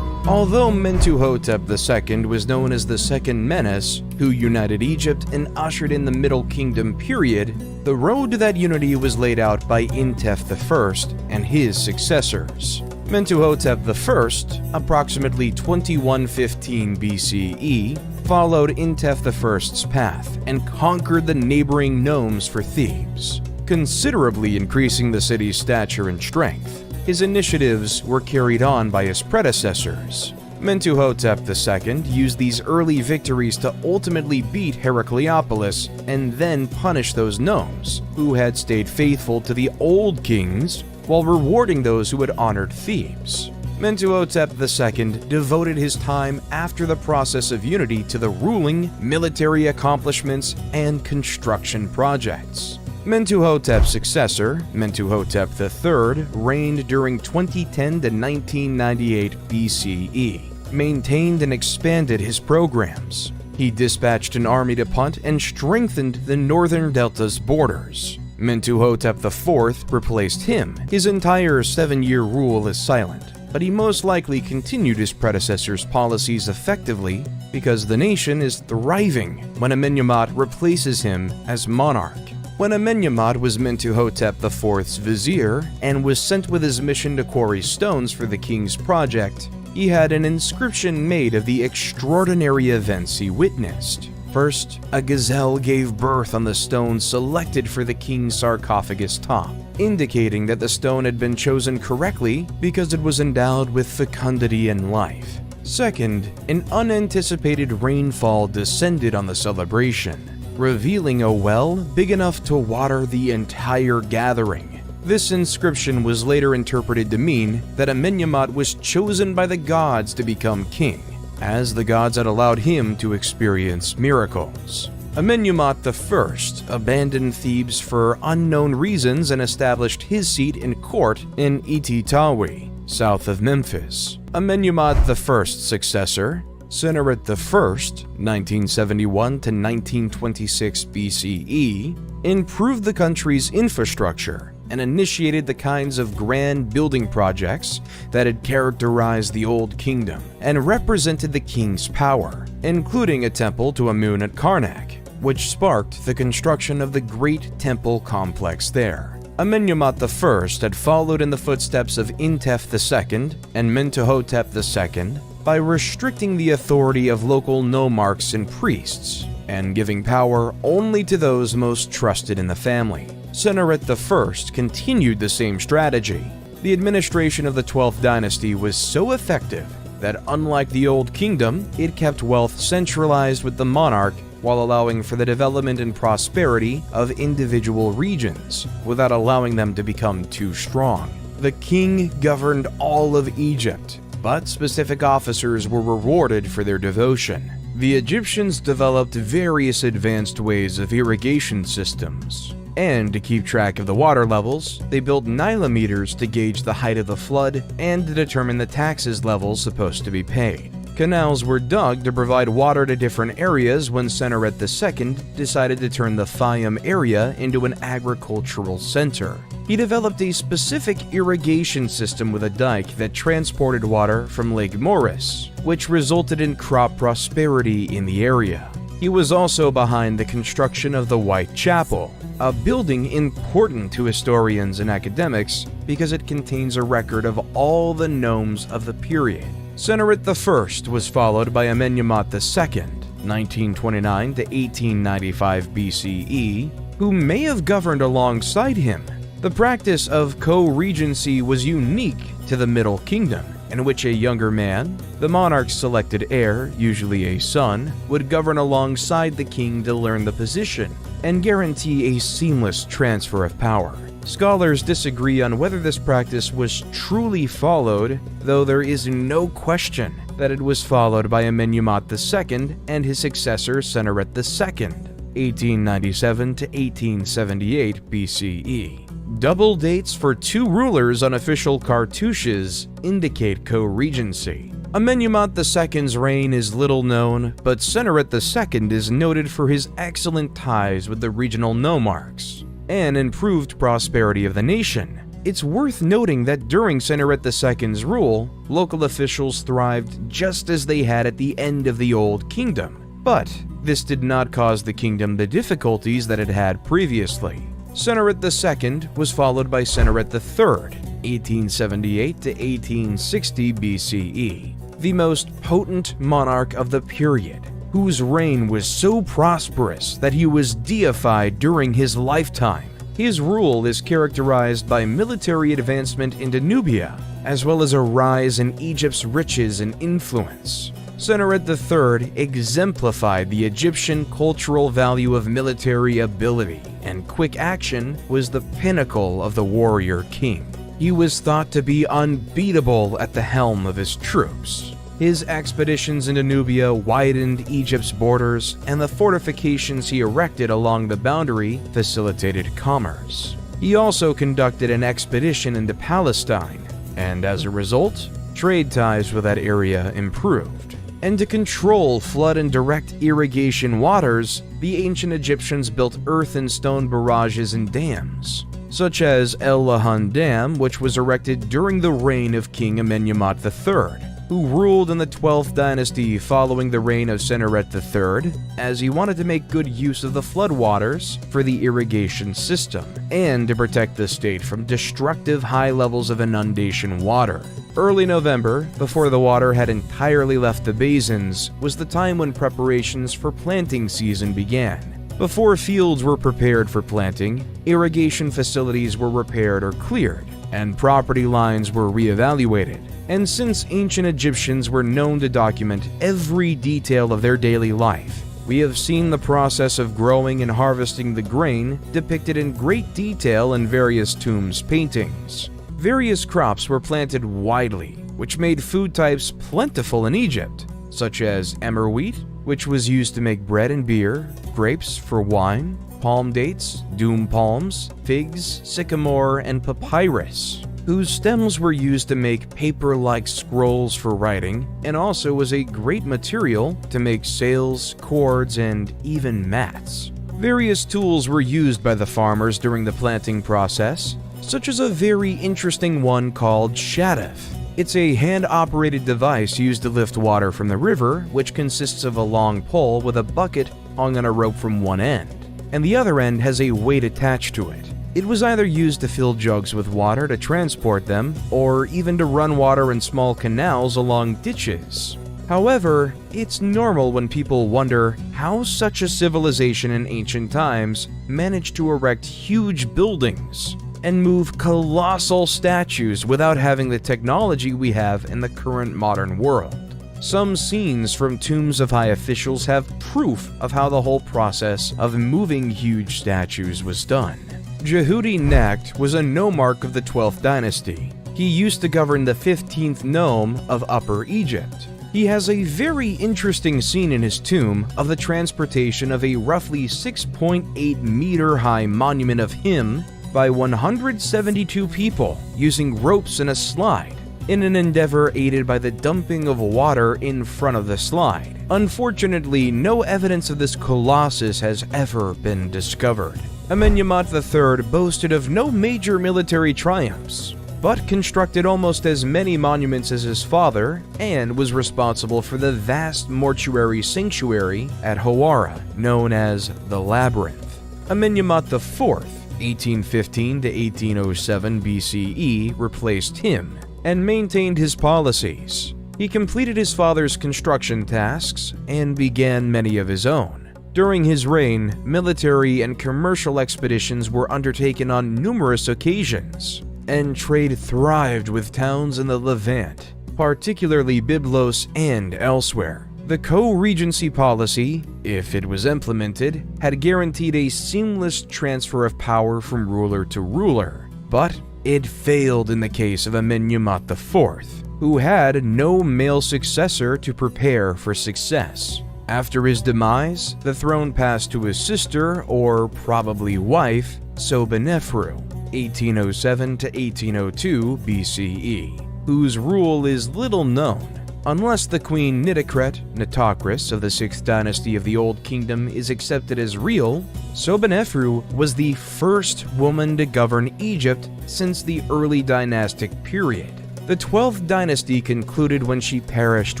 Although Mentuhotep II was known as the Second Menes, who united Egypt and ushered in the Middle Kingdom period, the road to that unity was laid out by Intef I and his successors. Mentuhotep I, approximately 2115 BCE, followed Intef I's path and conquered the neighboring nomes for Thebes, considerably increasing the city's stature and strength. His initiatives were carried on by his predecessors. Mentuhotep II used these early victories to ultimately beat Heracleopolis and then punish those nomes who had stayed faithful to the old kings while rewarding those who had honored Thebes. Mentuhotep II devoted his time after the process of unity to the ruling, military accomplishments, and construction projects. Mentuhotep's successor, Mentuhotep III, reigned during 2010 to 1998 BCE, maintained and expanded his programs. He dispatched an army to Punt and strengthened the northern delta's borders. Mentuhotep IV replaced him. His entire 7-year rule is silent, but he most likely continued his predecessor's policies effectively because the nation is thriving when Amenemhat replaces him as monarch. When Amenemhat was Mentuhotep IV's vizier and was sent with his mission to quarry stones for the king's project, he had an inscription made of the extraordinary events he witnessed. First, a gazelle gave birth on the stone selected for the king's sarcophagus top, indicating that the stone had been chosen correctly because it was endowed with fecundity and life. Second, an unanticipated rainfall descended on the celebration, revealing a well big enough to water the entire gathering. This inscription was later interpreted to mean that Amenemhat was chosen by the gods to become king, as the gods had allowed him to experience miracles. Amenemhat I abandoned Thebes for unknown reasons and established his seat in court in Ititawi, south of Memphis. Amenemhat I's successor, Sennacherib I, 1971 to 1926 BCE, improved the country's infrastructure and initiated the kinds of grand building projects that had characterized the Old Kingdom and represented the king's power, including a temple to Amun at Karnak, which sparked the construction of the Great Temple complex there. Amenemhat I had followed in the footsteps of Intef II and Mentuhotep II by restricting the authority of local nomarchs and priests, and giving power only to those most trusted in the family. Sennacherib I continued the same strategy. The administration of the 12th dynasty was so effective that, unlike the Old Kingdom, it kept wealth centralized with the monarch while allowing for the development and prosperity of individual regions, without allowing them to become too strong. The king governed all of Egypt, but specific officers were rewarded for their devotion. The Egyptians developed various advanced ways of irrigation systems, and to keep track of the water levels, they built nilometers to gauge the height of the flood and to determine the taxes levels supposed to be paid. Canals were dug to provide water to different areas when Sennaret II decided to turn the Fayum area into an agricultural center. He developed a specific irrigation system with a dike that transported water from Lake Moeris, which resulted in crop prosperity in the area. He was also behind the construction of the White Chapel, a building important to historians and academics because it contains a record of all the nomes of the period. Sennaret I was followed by Amenemhat II, 1929 to 1895 BCE, who may have governed alongside him. The practice of co-regency was unique to the Middle Kingdom, in which a younger man, the monarch's selected heir, usually a son, would govern alongside the king to learn the position and guarantee a seamless transfer of power. Scholars disagree on whether this practice was truly followed, though there is no question that it was followed by Amenemhat II and his successor Sennaret II, 1897 to 1878 BCE. Double dates for two rulers on official cartouches indicate co-regency. Amenemhat II's reign is little known, but Sennaret II is noted for his excellent ties with the regional nomarchs and improved prosperity of the nation. It's worth noting that during Sennaret II's rule, local officials thrived just as they had at the end of the Old Kingdom, but this did not cause the kingdom the difficulties that it had previously. Sennaret II was followed by Sennaret III, 1878 to 1860 BCE, the most potent monarch of the period, whose reign was so prosperous that he was deified during his lifetime. His rule is characterized by military advancement into Nubia, as well as a rise in Egypt's riches and influence. Sennaret III exemplified the Egyptian cultural value of military ability, and quick action was the pinnacle of the warrior king. He was thought to be unbeatable at the helm of his troops. His expeditions into Nubia widened Egypt's borders, and the fortifications he erected along the boundary facilitated commerce. He also conducted an expedition into Palestine, and as a result, trade ties with that area improved. And to control flood and direct irrigation waters, the ancient Egyptians built earth and stone barrages and dams, such as El Lahan Dam, which was erected during the reign of King Amenemhat III, who ruled in the 12th dynasty following the reign of Sennaret III, as he wanted to make good use of the floodwaters for the irrigation system, and to protect the state from destructive high levels of inundation water. Early November, before the water had entirely left the basins, was the time when preparations for planting season began. Before fields were prepared for planting, irrigation facilities were repaired or cleared, and property lines were reevaluated. And since ancient Egyptians were known to document every detail of their daily life, we have seen the process of growing and harvesting the grain depicted in great detail in various tombs paintings. Various crops were planted widely, which made food types plentiful in Egypt, such as emmer wheat, which was used to make bread and beer, grapes for wine, palm dates, doom palms, figs, sycamore, and papyrus, whose stems were used to make paper-like scrolls for writing, and also was a great material to make sails, cords, and even mats. Various tools were used by the farmers during the planting process, such as a very interesting one called shadaf. It's a hand-operated device used to lift water from the river, which consists of a long pole with a bucket hung on a rope from one end, and the other end has a weight attached to it. It was either used to fill jugs with water to transport them, or even to run water in small canals along ditches. However, it's normal when people wonder how such a civilization in ancient times managed to erect huge buildings and move colossal statues without having the technology we have in the current modern world. Some scenes from tombs of high officials have proof of how the whole process of moving huge statues was done. Jehudi Necht was a nomarch of the 12th dynasty. He used to govern the 15th nome of Upper Egypt. He has a very interesting scene in his tomb of the transportation of a roughly 6.8 meter high monument of him by 172 people using ropes and a slide. in an endeavor aided by the dumping of water in front of the slide. Unfortunately, no evidence of this colossus has ever been discovered. Amenemhat III boasted of no major military triumphs, but constructed almost as many monuments as his father and was responsible for the vast mortuary sanctuary at Hawara, known as the Labyrinth. Amenemhat IV, 1815 to 1807 BCE, replaced him and maintained his policies. He completed his father's construction tasks and began many of his own. During his reign, military and commercial expeditions were undertaken on numerous occasions, and trade thrived with towns in the Levant, particularly Byblos and elsewhere. The co-regency policy, if it was implemented, had guaranteed a seamless transfer of power from ruler to ruler, but it failed in the case of Amenemhat IV, who had no male successor to prepare for success. After his demise, the throne passed to his sister, or probably wife, Sobonefru, 1807 to 1802 BCE, whose rule is little known. Unless the Queen Nitocris of the 6th dynasty of the Old Kingdom is accepted as real, Sobonefru was the first woman to govern Egypt since the early dynastic period. The 12th dynasty concluded when she perished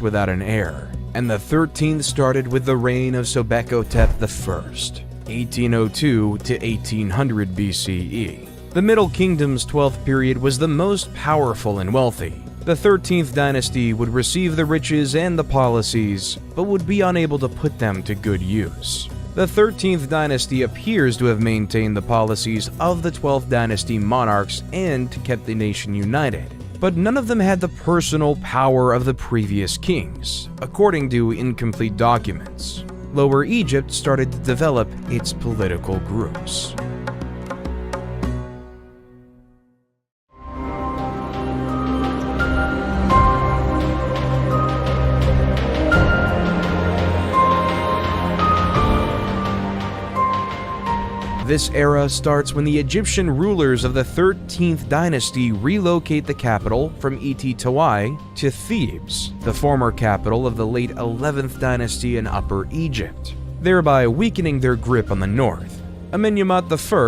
without an heir, and the 13th started with the reign of Sobekotep I, 1802 to 1800 BCE. The Middle Kingdom's 12th period was the most powerful and wealthy. The 13th dynasty would receive the riches and the policies, but would be unable to put them to good use. The 13th dynasty appears to have maintained the policies of the 12th dynasty monarchs and kept the nation united, but none of them had the personal power of the previous kings, according to incomplete documents. Lower Egypt started to develop its political groups. This era starts when the Egyptian rulers of the 13th dynasty relocate the capital from Tawai to Thebes, the former capital of the late 11th dynasty in Upper Egypt, thereby weakening their grip on the north. Amenemhat I,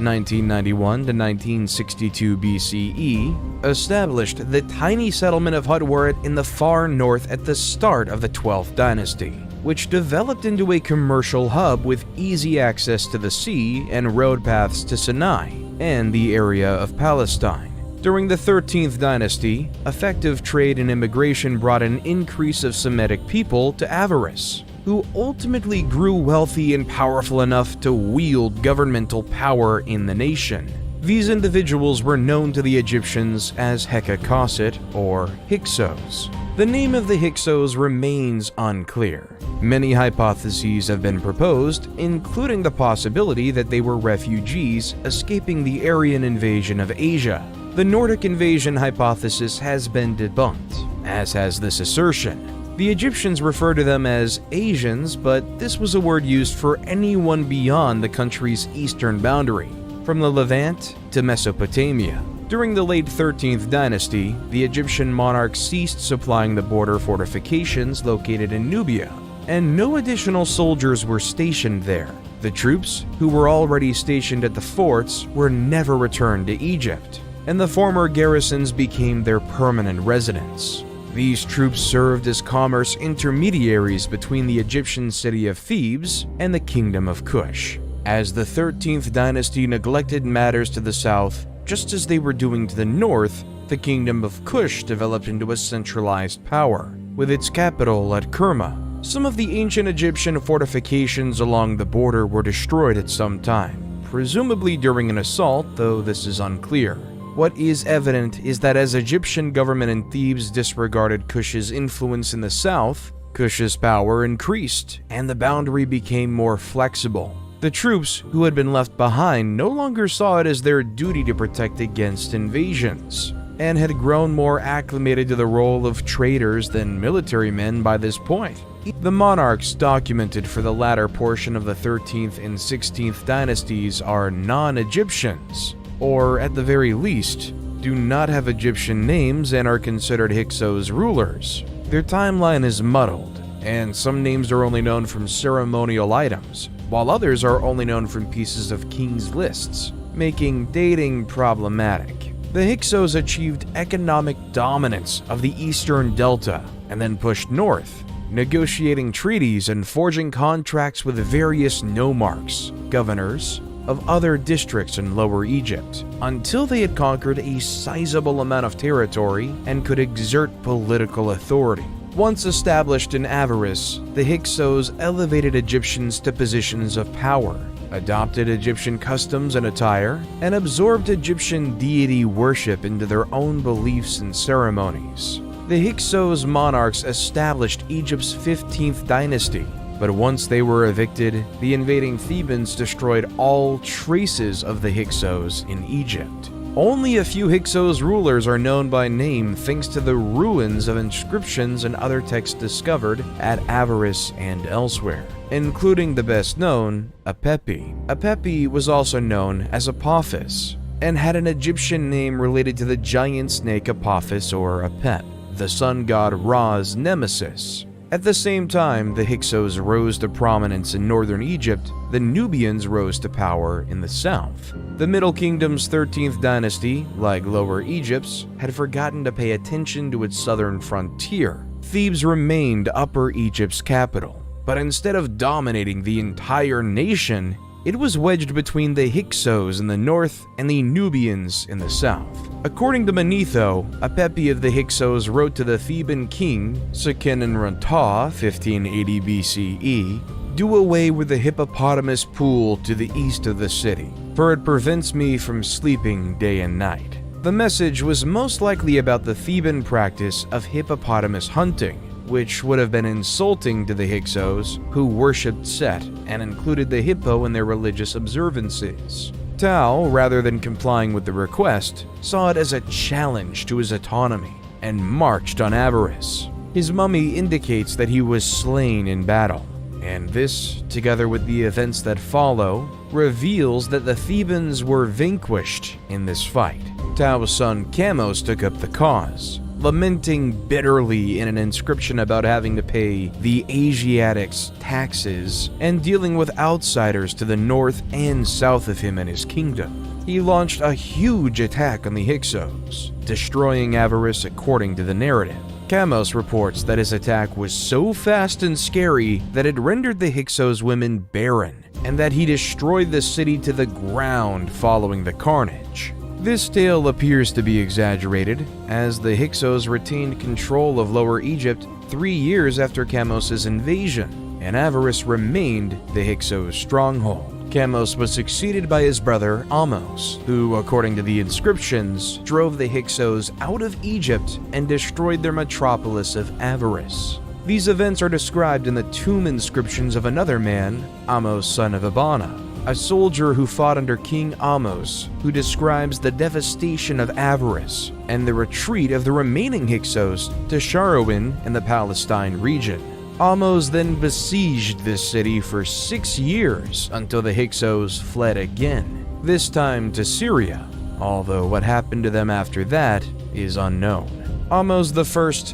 1991 to 1962 BCE, established the tiny settlement of Hutwaret in the far north at the start of the 12th dynasty, which developed into a commercial hub with easy access to the sea and road paths to Sinai and the area of Palestine. During the 13th dynasty, effective trade and immigration brought an increase of Semitic people to Avaris, who ultimately grew wealthy and powerful enough to wield governmental power in the nation. These individuals were known to the Egyptians as Hekakosset or Hyksos. The name of the Hyksos remains unclear. Many hypotheses have been proposed, including the possibility that they were refugees escaping the Aryan invasion of Asia. The Nordic invasion hypothesis has been debunked, as has this assertion. The Egyptians refer to them as Asians, but this was a word used for anyone beyond the country's eastern boundary, from the Levant to Mesopotamia. During the late 13th dynasty, the Egyptian monarchs ceased supplying the border fortifications located in Nubia, and no additional soldiers were stationed there. The troops, who were already stationed at the forts, were never returned to Egypt, and the former garrisons became their permanent residence. These troops served as commerce intermediaries between the Egyptian city of Thebes and the Kingdom of Kush. As the 13th dynasty neglected matters to the south, just as they were doing to the north, the Kingdom of Kush developed into a centralized power, with its capital at Kerma. Some of the ancient Egyptian fortifications along the border were destroyed at some time, presumably during an assault, though this is unclear. What is evident is that as Egyptian government in Thebes disregarded Kush's influence in the south, Kush's power increased, and the boundary became more flexible. The troops who had been left behind no longer saw it as their duty to protect against invasions, and had grown more acclimated to the role of traders than military men by this point. The monarchs documented for the latter portion of the 13th and 16th dynasties are non-Egyptians, or at the very least, do not have Egyptian names and are considered Hyksos rulers. Their timeline is muddled, and some names are only known from ceremonial items, while others are only known from pieces of kings' lists, making dating problematic. The Hyksos achieved economic dominance of the eastern delta and then pushed north, negotiating treaties and forging contracts with various nomarchs, governors, of other districts in Lower Egypt, until they had conquered a sizable amount of territory and could exert political authority. Once established in Avaris, the Hyksos elevated Egyptians to positions of power, adopted Egyptian customs and attire, and absorbed Egyptian deity worship into their own beliefs and ceremonies. The Hyksos monarchs established Egypt's 15th dynasty, but once they were evicted, the invading Thebans destroyed all traces of the Hyksos in Egypt. Only a few Hyksos rulers are known by name thanks to the ruins of inscriptions and other texts discovered at Avaris and elsewhere, including the best known, Apepi. Apepi was also known as Apophis, and had an Egyptian name related to the giant snake Apophis or Apep, the sun god Ra's nemesis. At the same time the Hyksos rose to prominence in northern Egypt, the Nubians rose to power in the south. The Middle Kingdom's 13th dynasty, like Lower Egypt's, had forgotten to pay attention to its southern frontier. Thebes remained Upper Egypt's capital, but instead of dominating the entire nation, it was wedged between the Hyksos in the north and the Nubians in the south. According to Manetho, Apepi of the Hyksos wrote to the Theban king, Seqenenrunta, 1580 BCE, "Do away with the hippopotamus pool to the east of the city, for it prevents me from sleeping day and night." The message was most likely about the Theban practice of hippopotamus hunting, which would have been insulting to the Hyksos, who worshipped Set and included the hippo in their religious observances. Tao, rather than complying with the request, saw it as a challenge to his autonomy and marched on Avaris. His mummy indicates that he was slain in battle, and this, together with the events that follow, reveals that the Thebans were vanquished in this fight. Tao's son Chamos took up the cause, lamenting bitterly in an inscription about having to pay the Asiatics taxes and dealing with outsiders to the north and south of him and his kingdom. He launched a huge attack on the Hyksos, destroying Avaris according to the narrative. Chamos reports that his attack was so fast and scary that it rendered the Hyksos women barren, and that he destroyed the city to the ground following the carnage. This tale appears to be exaggerated, as the Hyksos retained control of Lower Egypt 3 years after Chamos' invasion, and Avaris remained the Hyksos' stronghold. Chamos was succeeded by his brother Ahmose, who, according to the inscriptions, drove the Hyksos out of Egypt and destroyed their metropolis of Avaris. These events are described in the tomb inscriptions of another man, Ahmose son of Abana, a soldier who fought under King Ahmose, who describes the devastation of Avaris and the retreat of the remaining Hyksos to Sharawin in the Palestine region. Ahmose then besieged this city for 6 years until the Hyksos fled again, this time to Syria, although what happened to them after that is unknown. Ahmose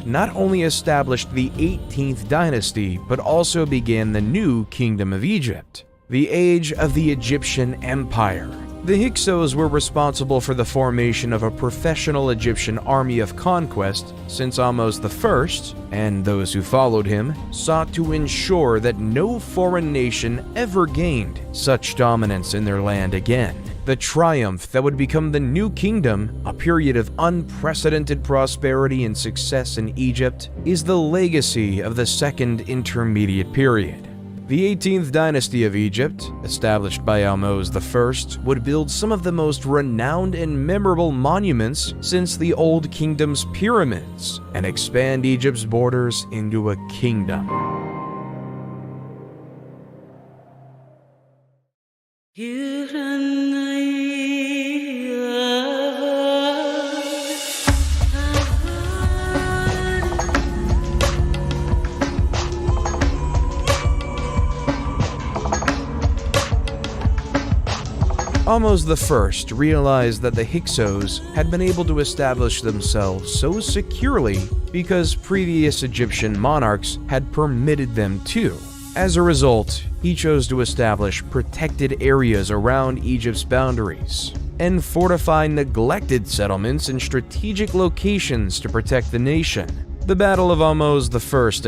I not only established the 18th dynasty, but also began the new Kingdom of Egypt, the age of the Egyptian Empire. The Hyksos were responsible for the formation of a professional Egyptian army of conquest, since Ahmose I, and those who followed him, sought to ensure that no foreign nation ever gained such dominance in their land again. The triumph that would become the new kingdom, a period of unprecedented prosperity and success in Egypt, is the legacy of the Second Intermediate Period. The 18th dynasty of Egypt, established by Ahmose I, would build some of the most renowned and memorable monuments since the Old Kingdom's pyramids, and expand Egypt's borders into a kingdom. Ahmose I realized that the Hyksos had been able to establish themselves so securely because previous Egyptian monarchs had permitted them to. As a result, he chose to establish protected areas around Egypt's boundaries and fortify neglected settlements in strategic locations to protect the nation. The Battle of Ahmose I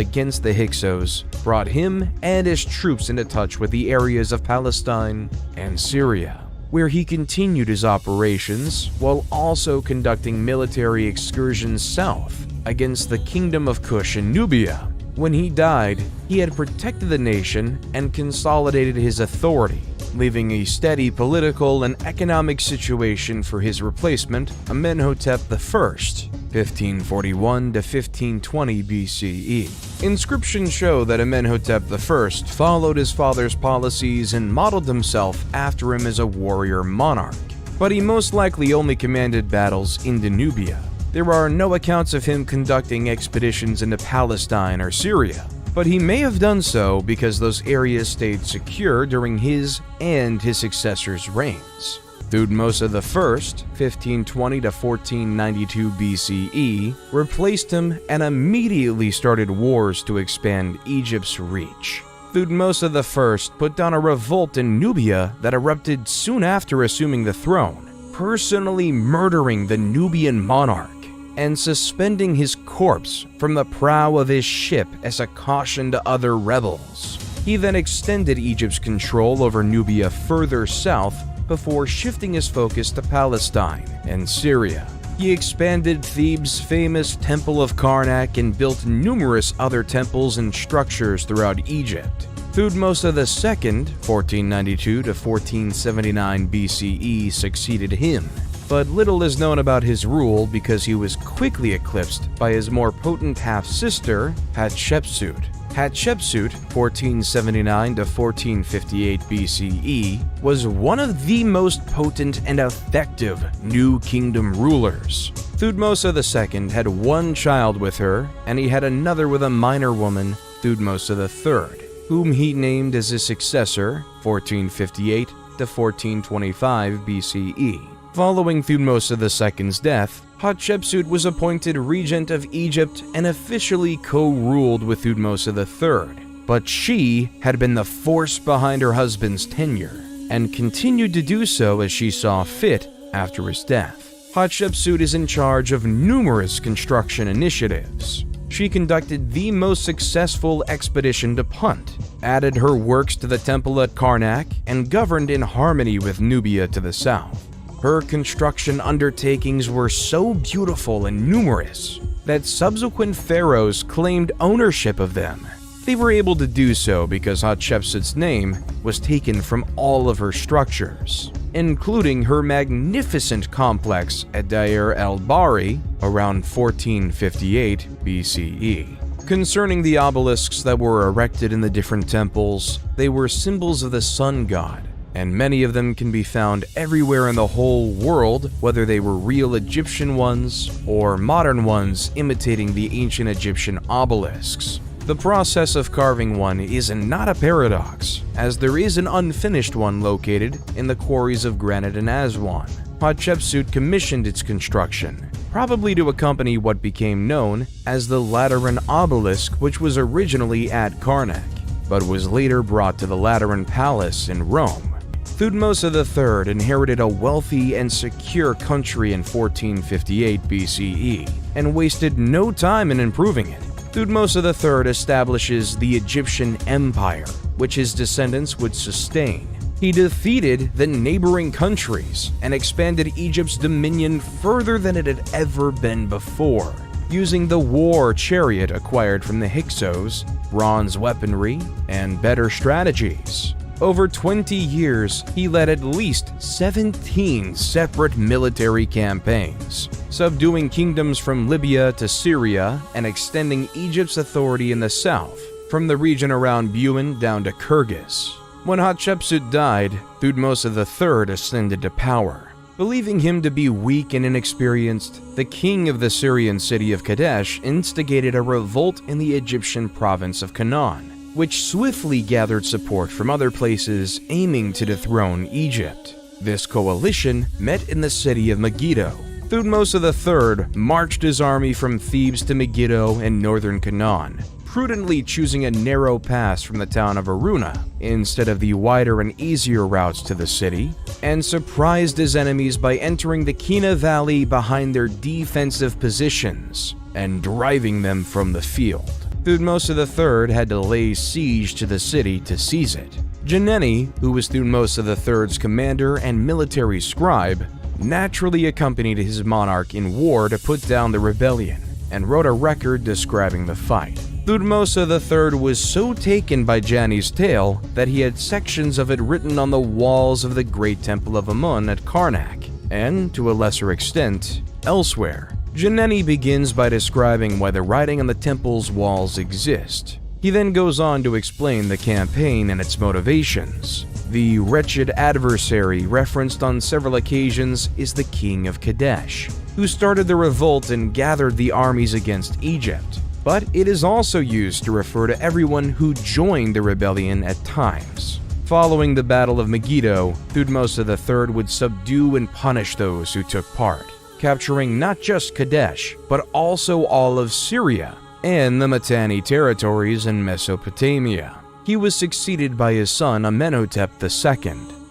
against the Hyksos brought him and his troops into touch with the areas of Palestine and Syria, where he continued his operations while also conducting military excursions south against the Kingdom of Kush in Nubia. When he died, he had protected the nation and consolidated his authority, leaving a steady political and economic situation for his replacement, Amenhotep I, 1541 to 1520 BCE. Inscriptions show that Amenhotep I followed his father's policies and modeled himself after him as a warrior monarch, but he most likely only commanded battles in Nubia. There are no accounts of him conducting expeditions into Palestine or Syria, but he may have done so because those areas stayed secure during his and his successors' reigns. Thutmose I, 1520 to 1492 BCE, replaced him and immediately started wars to expand Egypt's reach. Thutmose I put down a revolt in Nubia that erupted soon after assuming the throne, personally murdering the Nubian monarch and suspending his corpse from the prow of his ship as a caution to other rebels. He then extended Egypt's control over Nubia further south before shifting his focus to Palestine and Syria. He expanded Thebes' famous Temple of Karnak and built numerous other temples and structures throughout Egypt. Thutmose II, 1492 to 1479 BCE, succeeded him, but little is known about his rule because he was quickly eclipsed by his more potent half-sister, Hatshepsut. Hatshepsut, 1479 to 1458 BCE, was one of the most potent and effective New Kingdom rulers. Thutmose II had one child with her, and he had another with a minor woman, Thutmose III, whom he named as his successor, 1458 to 1425 BCE. Following Thutmose II's death, Hatshepsut was appointed regent of Egypt and officially co-ruled with Thutmose III, but she had been the force behind her husband's tenure and continued to do so as she saw fit after his death. Hatshepsut is in charge of numerous construction initiatives. She conducted the most successful expedition to Punt, added her works to the temple at Karnak, and governed in harmony with Nubia to the south. Her construction undertakings were so beautiful and numerous that subsequent pharaohs claimed ownership of them. They were able to do so because Hatshepsut's name was taken from all of her structures, including her magnificent complex at Deir el-Bahri around 1458 BCE. Concerning the obelisks that were erected in the different temples, they were symbols of the sun god, and many of them can be found everywhere in the whole world, whether they were real Egyptian ones or modern ones imitating the ancient Egyptian obelisks. The process of carving one is not a paradox, as there is an unfinished one located in the quarries of granite in Aswan. Hatshepsut commissioned its construction, probably to accompany what became known as the Lateran obelisk, which was originally at Karnak, but was later brought to the Lateran Palace in Rome. Thutmose III inherited a wealthy and secure country in 1458 BCE and wasted no time in improving it. Thutmose III establishes the Egyptian Empire, which his descendants would sustain. He defeated the neighboring countries and expanded Egypt's dominion further than it had ever been before, using the war chariot acquired from the Hyksos, bronze weaponry, and better strategies. Over 20 years, he led at least 17 separate military campaigns, subduing kingdoms from Libya to Syria and extending Egypt's authority in the south, from the region around Buin down to Kyrgyz. When Hatshepsut died, Thutmose III ascended to power. Believing him to be weak and inexperienced, the king of the Syrian city of Kadesh instigated a revolt in the Egyptian province of Canaan, which swiftly gathered support from other places aiming to dethrone Egypt. This coalition met in the city of Megiddo. Thutmose III marched his army from Thebes to Megiddo in northern Canaan, prudently choosing a narrow pass from the town of Aruna instead of the wider and easier routes to the city, and surprised his enemies by entering the Kina Valley behind their defensive positions and driving them from the field. Thutmose III had to lay siege to the city to seize it. Geneni, who was Thutmose III's commander and military scribe, naturally accompanied his monarch in war to put down the rebellion, and wrote a record describing the fight. Thutmose III was so taken by Jani's tale that he had sections of it written on the walls of the great temple of Amun at Karnak, and, to a lesser extent, elsewhere. Geneni begins by describing why the writing on the temple's walls exist. He then goes on to explain the campaign and its motivations. The wretched adversary referenced on several occasions is the king of Kadesh, who started the revolt and gathered the armies against Egypt. But it is also used to refer to everyone who joined the rebellion at times. Following the Battle of Megiddo, Thutmose III would subdue and punish those who took part, capturing not just Kadesh, but also all of Syria and the Mitanni territories in Mesopotamia. He was succeeded by his son Amenhotep II,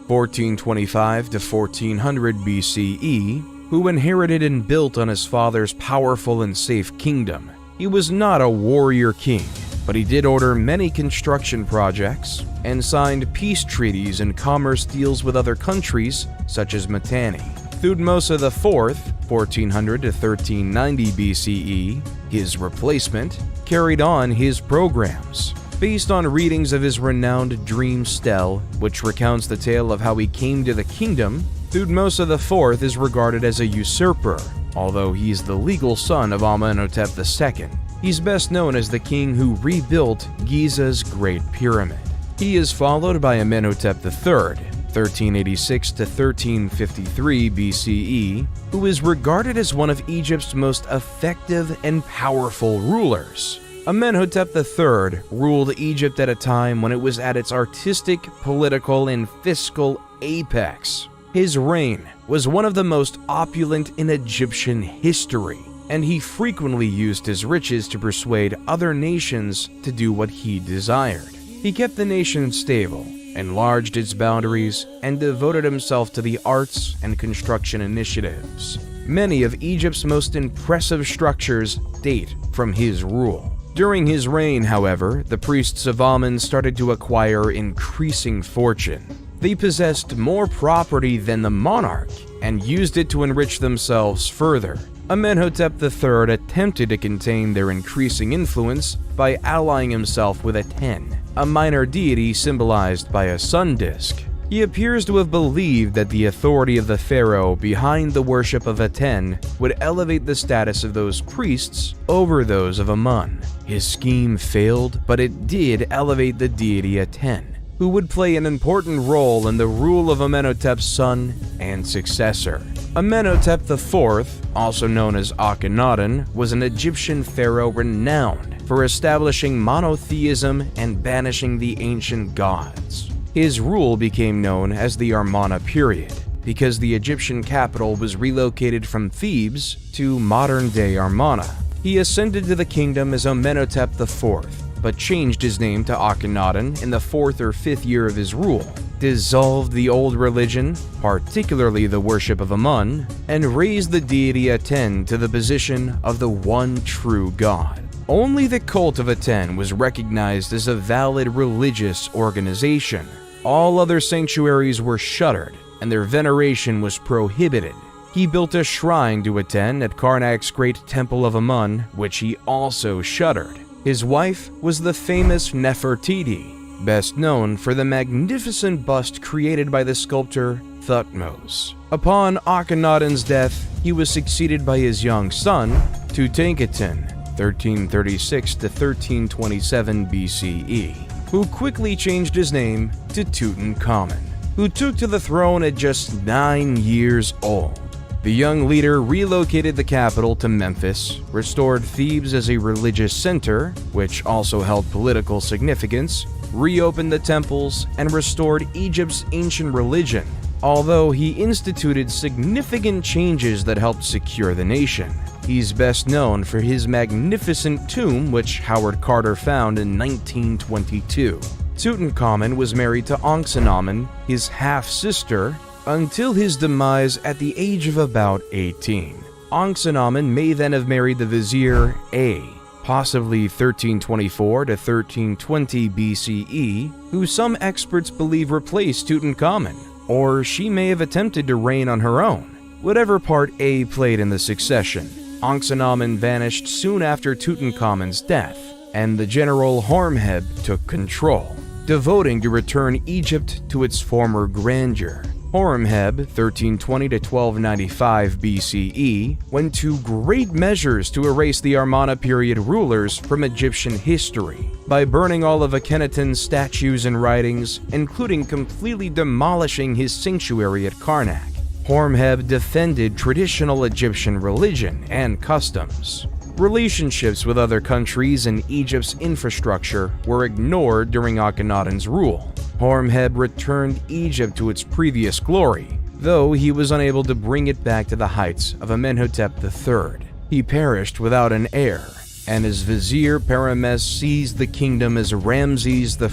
1425 to 1400 BCE, who inherited and built on his father's powerful and safe kingdom. He was not a warrior king, but he did order many construction projects and signed peace treaties and commerce deals with other countries, such as Mitanni. Thutmose IV, 1400 to 1390 BCE, his replacement, carried on his programs. Based on readings of his renowned Dream Stele, which recounts the tale of how he came to the kingdom, Thutmose IV is regarded as a usurper, although he's the legal son of Amenhotep II. He's best known as the king who rebuilt Giza's Great Pyramid. He is followed by Amenhotep III, 1386 to 1353 BCE, who is regarded as one of Egypt's most effective and powerful rulers. Amenhotep III ruled Egypt at a time when it was at its artistic, political, and fiscal apex. His reign was one of the most opulent in Egyptian history, and he frequently used his riches to persuade other nations to do what he desired. He kept the nation stable, enlarged its boundaries, and devoted himself to the arts and construction initiatives. Many of Egypt's most impressive structures date from his rule. During his reign, however, the priests of Amun started to acquire increasing fortune. They possessed more property than the monarch and used it to enrich themselves further. Amenhotep III attempted to contain their increasing influence by allying himself with Aten, a minor deity symbolized by a sun disk. He appears to have believed that the authority of the pharaoh behind the worship of Aten would elevate the status of those priests over those of Amun. His scheme failed, but it did elevate the deity Aten, who would play an important role in the rule of Amenhotep's son and successor. Amenhotep IV, also known as Akhenaten, was an Egyptian pharaoh renowned for establishing monotheism and banishing the ancient gods. His rule became known as the Amarna period because the Egyptian capital was relocated from Thebes to modern-day Amarna. He ascended to the kingdom as Amenhotep IV, but changed his name to Akhenaten in the 4th or 5th year of his rule, dissolved the old religion, particularly the worship of Amun, and raised the deity Aten to the position of the one true god. Only the cult of Aten was recognized as a valid religious organization. All other sanctuaries were shuttered, and their veneration was prohibited. He built a shrine to Aten at Karnak's great Temple of Amun, which he also shuttered. His wife was the famous Nefertiti, best known for the magnificent bust created by the sculptor Thutmose. Upon Akhenaten's death, he was succeeded by his young son, Tutankhaten, 1336 to 1327 BCE, who quickly changed his name to Tutankhamun, who took to the throne at just 9 years old. The young leader relocated the capital to Memphis, restored Thebes as a religious center, which also held political significance, reopened the temples, and restored Egypt's ancient religion. although he instituted significant changes that helped secure the nation. He's best known for his magnificent tomb, which Howard Carter found in 1922. Tutankhamun was married to Ankhsenamun, his half-sister, until his demise at the age of about 18. Ankhsenamun may then have married the vizier A, possibly 1324 to 1320 BCE, who some experts believe replaced Tutankhamun, or she may have attempted to reign on her own. Whatever part A played in the succession, Ankhsenamun vanished soon after Tutankhamun's death, and the general Horemheb took control, devoting to return Egypt to its former grandeur. Horemheb, 1320 to 1295 BCE, went to great measures to erase the Amarna period rulers from Egyptian history by burning all of Akhenaten's statues and writings, including completely demolishing his sanctuary at Karnak. Horemheb defended traditional Egyptian religion and customs. Relationships with other countries and Egypt's infrastructure were ignored during Akhenaten's rule. Horemheb returned Egypt to its previous glory, though he was unable to bring it back to the heights of Amenhotep III. He perished without an heir, and his vizier Parames seized the kingdom as Ramses I,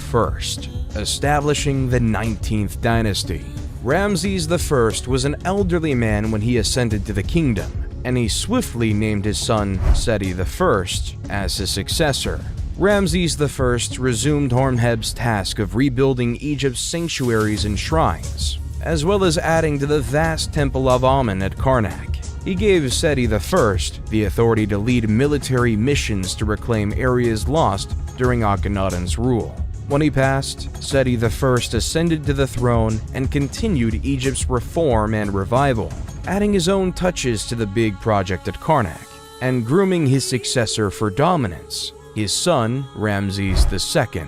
establishing the 19th dynasty. Ramses I was an elderly man when he ascended to the kingdom, and he swiftly named his son Seti I as his successor. Ramses I resumed Horemheb's task of rebuilding Egypt's sanctuaries and shrines, as well as adding to the vast Temple of Amen at Karnak. He gave Seti I the authority to lead military missions to reclaim areas lost during Akhenaten's rule. When he passed, Seti I ascended to the throne and continued Egypt's reform and revival, adding his own touches to the big project at Karnak, and grooming his successor for dominance, his son Ramses II,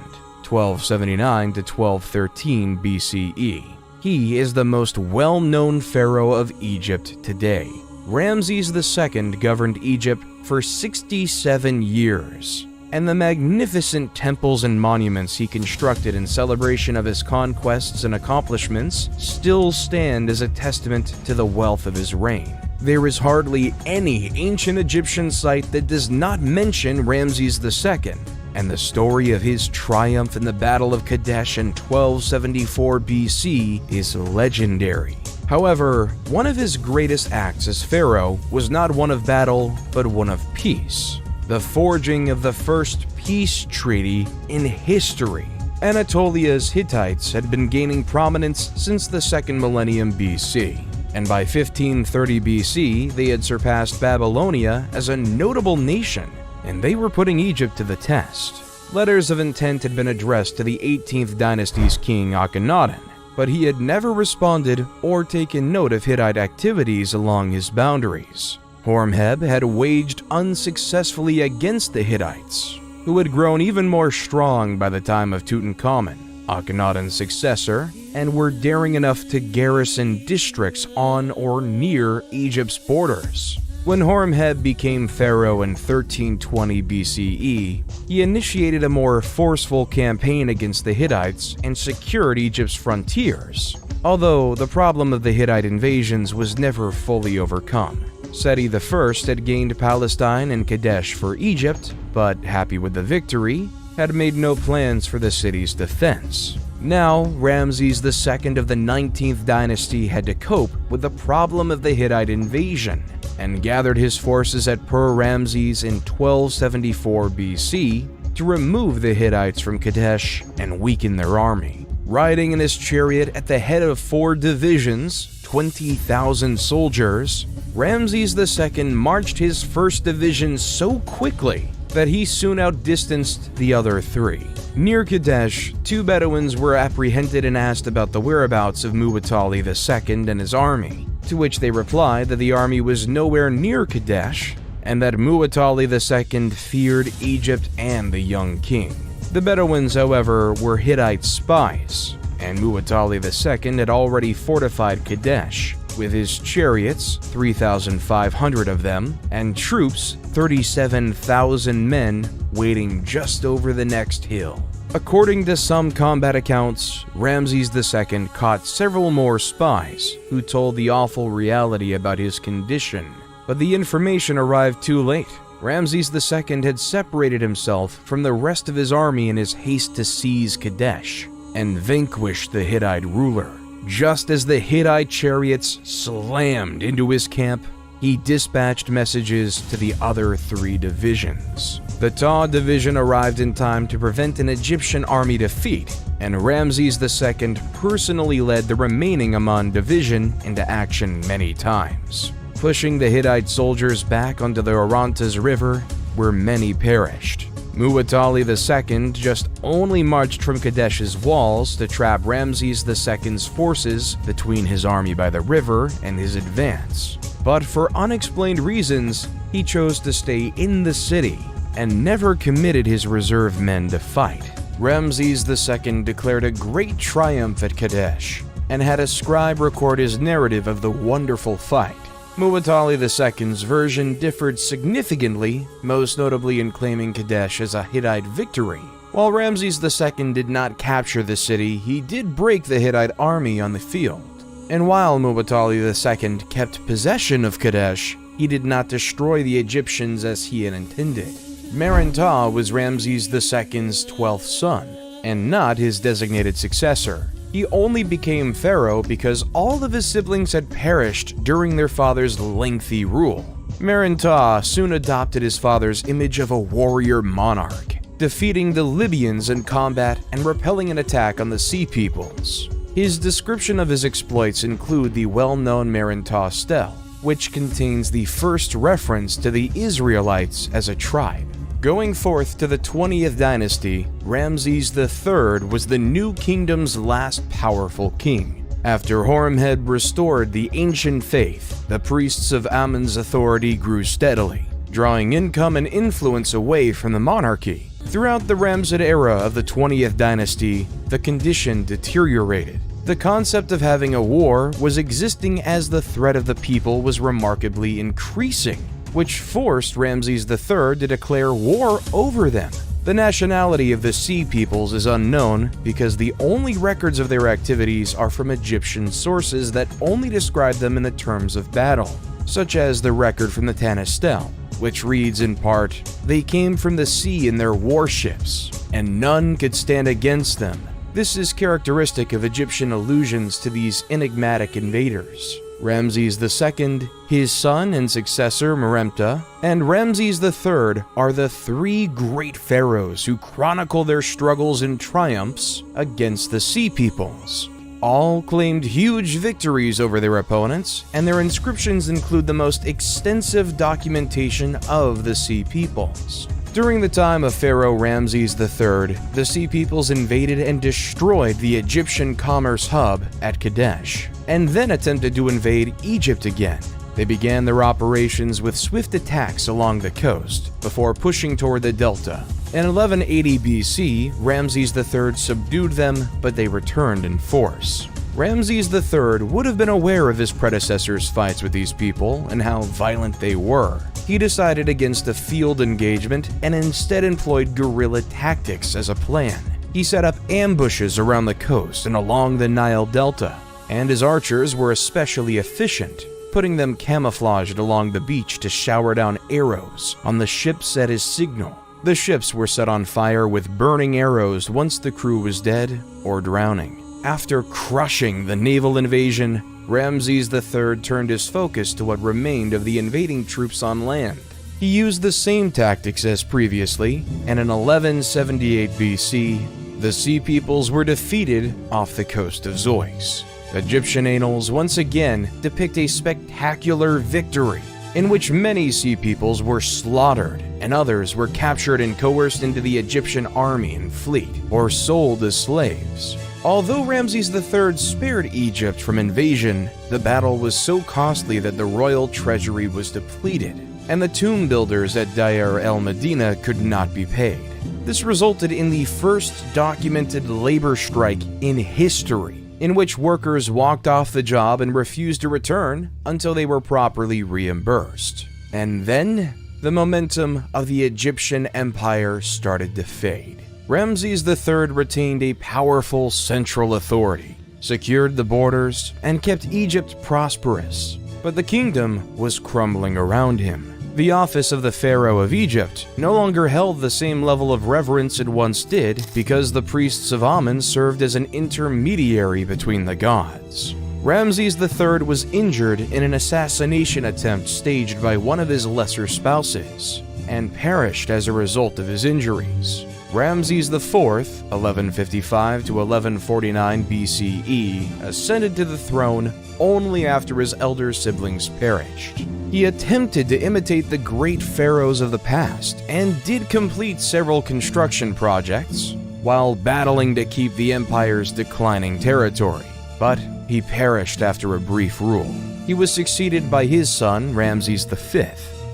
1279 to 1213 BCE. He is the most well-known pharaoh of Egypt today. Ramses II governed Egypt for 67 years, and the magnificent temples and monuments he constructed in celebration of his conquests and accomplishments still stand as a testament to the wealth of his reign. There is hardly any ancient Egyptian site that does not mention Ramses II, and the story of his triumph in the Battle of Kadesh in 1274 BC is legendary. However, one of his greatest acts as pharaoh was not one of battle, but one of peace. The forging of the first peace treaty in history. Anatolia's Hittites had been gaining prominence since the 2nd millennium BC, and by 1530 BC they had surpassed Babylonia as a notable nation, and they were putting Egypt to the test. Letters of intent had been addressed to the 18th dynasty's king Akhenaten, but he had never responded or taken note of Hittite activities along his boundaries. Horemheb had waged unsuccessfully against the Hittites, who had grown even more strong by the time of Tutankhamun, Akhenaten's successor, and were daring enough to garrison districts on or near Egypt's borders. When Horemheb became pharaoh in 1320 BCE, he initiated a more forceful campaign against the Hittites and secured Egypt's frontiers, although the problem of the Hittite invasions was never fully overcome. Seti I had gained Palestine and Kadesh for Egypt, but happy with the victory, had made no plans for the city's defense. Now, Ramses II of the 19th dynasty had to cope with the problem of the Hittite invasion, and gathered his forces at Pur-Ramses in 1274 BC to remove the Hittites from Kadesh and weaken their army. Riding in his chariot at the head of 4 divisions, 20,000 soldiers, Ramses II marched his first division so quickly that he soon outdistanced the other 3. Near Kadesh, 2 Bedouins were apprehended and asked about the whereabouts of Muwatalli II and his army, to which they replied that the army was nowhere near Kadesh and that Muwatalli II feared Egypt and the young king. The Bedouins, however, were Hittite spies, and Muwatalli II had already fortified Kadesh with his chariots, 3,500 of them, and troops, 37,000 men, waiting just over the next hill. According to some combat accounts, Ramses II caught several more spies who told the awful reality about his condition, but the information arrived too late. Ramses II had separated himself from the rest of his army in his haste to seize Kadesh and vanquish the Hittite ruler. Just as the Hittite chariots slammed into his camp, he dispatched messages to the other 3 divisions. The Taw division arrived in time to prevent an Egyptian army defeat, and Ramses II personally led the remaining Aman division into action many times, pushing the Hittite soldiers back onto the Orontes River, where many perished. Muwatalli II just only marched from Kadesh's walls to trap Ramses II's forces between his army by the river and his advance. But for unexplained reasons, he chose to stay in the city and never committed his reserve men to fight. Ramses II declared a great triumph at Kadesh and had a scribe record his narrative of the wonderful fight. Muwatalli II's version differed significantly, most notably in claiming Kadesh as a Hittite victory. While Ramses II did not capture the city, he did break the Hittite army on the field. And while Muwatalli II kept possession of Kadesh, he did not destroy the Egyptians as he had intended. Meren-Ptah was Ramses II's 12th son, and not his designated successor. He only became pharaoh because all of his siblings had perished during their father's lengthy rule. Meren-Ptah soon adopted his father's image of a warrior monarch, defeating the Libyans in combat and repelling an attack on the Sea Peoples. His description of his exploits include the well-known Meren-Ptah stele, which contains the first reference to the Israelites as a tribe. Going forth to the 20th dynasty, Ramses III was the new kingdom's last powerful king. After Horemheb restored the ancient faith, the priests of Amun's authority grew steadily, drawing income and influence away from the monarchy. Throughout the Ramessid era of the 20th dynasty, the condition deteriorated. The concept of having a war was existing as the threat of the people was remarkably increasing, which forced Ramses III to declare war over them. The nationality of the Sea Peoples is unknown because the only records of their activities are from Egyptian sources that only describe them in the terms of battle, such as the record from the Tanis stele, which reads in part, "They came from the sea in their warships, and none could stand against them." This is characteristic of Egyptian allusions to these enigmatic invaders. Ramses II, his son and successor Meren-Ptah, and Ramses III are the 3 great pharaohs who chronicle their struggles and triumphs against the Sea Peoples. All claimed huge victories over their opponents, and their inscriptions include the most extensive documentation of the Sea Peoples. During the time of Pharaoh Ramses III, the Sea Peoples invaded and destroyed the Egyptian commerce hub at Kadesh, and then attempted to invade Egypt again. They began their operations with swift attacks along the coast, before pushing toward the delta. In 1180 BC, Ramses III subdued them, but they returned in force. Ramses III would have been aware of his predecessors' fights with these people and how violent they were. He decided against a field engagement and instead employed guerrilla tactics as a plan. He set up ambushes around the coast and along the Nile Delta, and his archers were especially efficient, putting them camouflaged along the beach to shower down arrows on the ships at his signal. The ships were set on fire with burning arrows once the crew was dead or drowning. After crushing the naval invasion, Ramses III turned his focus to what remained of the invading troops on land. He used the same tactics as previously, and in 1178 BC, the Sea Peoples were defeated off the coast of Zeus. Egyptian annals once again depict a spectacular victory, in which many Sea Peoples were slaughtered and others were captured and coerced into the Egyptian army and fleet, or sold as slaves. Although Ramses III spared Egypt from invasion, the battle was so costly that the royal treasury was depleted, and the tomb builders at Deir el-Medina could not be paid. This resulted in the first documented labor strike in history, in which workers walked off the job and refused to return until they were properly reimbursed. And then, the momentum of the Egyptian empire started to fade. Ramses III retained a powerful central authority, secured the borders, and kept Egypt prosperous. But the kingdom was crumbling around him. The office of the Pharaoh of Egypt no longer held the same level of reverence it once did because the priests of Amun served as an intermediary between the gods. Ramses III was injured in an assassination attempt staged by one of his lesser spouses, and perished as a result of his injuries. Ramses IV, 1155 to 1149 BCE, ascended to the throne only after his elder siblings perished. He attempted to imitate the great pharaohs of the past and did complete several construction projects while battling to keep the empire's declining territory, but he perished after a brief rule. He was succeeded by his son, Ramses V,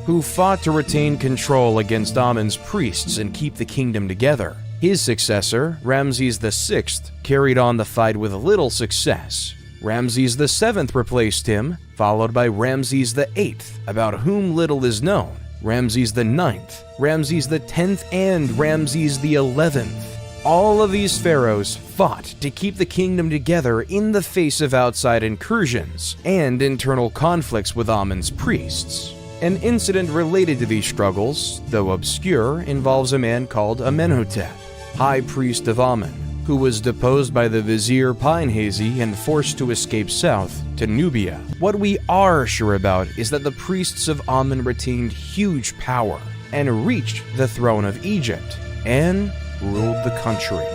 who fought to retain control against Amun's priests and keep the kingdom together. His successor, Ramses VI, carried on the fight with little success. Ramses VII replaced him, followed by Ramses VIII, about whom little is known, Ramses IX, Ramses X, and Ramses XI. All of these pharaohs fought to keep the kingdom together in the face of outside incursions and internal conflicts with Amun's priests. An incident related to these struggles, though obscure, involves a man called Amenhotep, high priest of Amun, who was deposed by the vizier Pinehazy and forced to escape south to Nubia. What we are sure about is that the priests of Amun retained huge power and reached the throne of Egypt and ruled the country.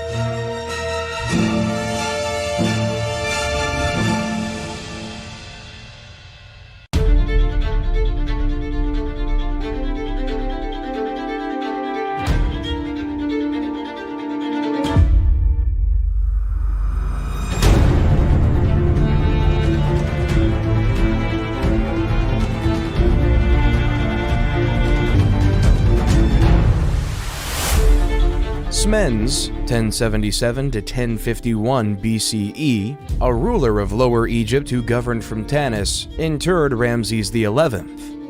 Smendes, 1077 to 1051 BCE, a ruler of Lower Egypt who governed from Tanis, interred Ramses XI.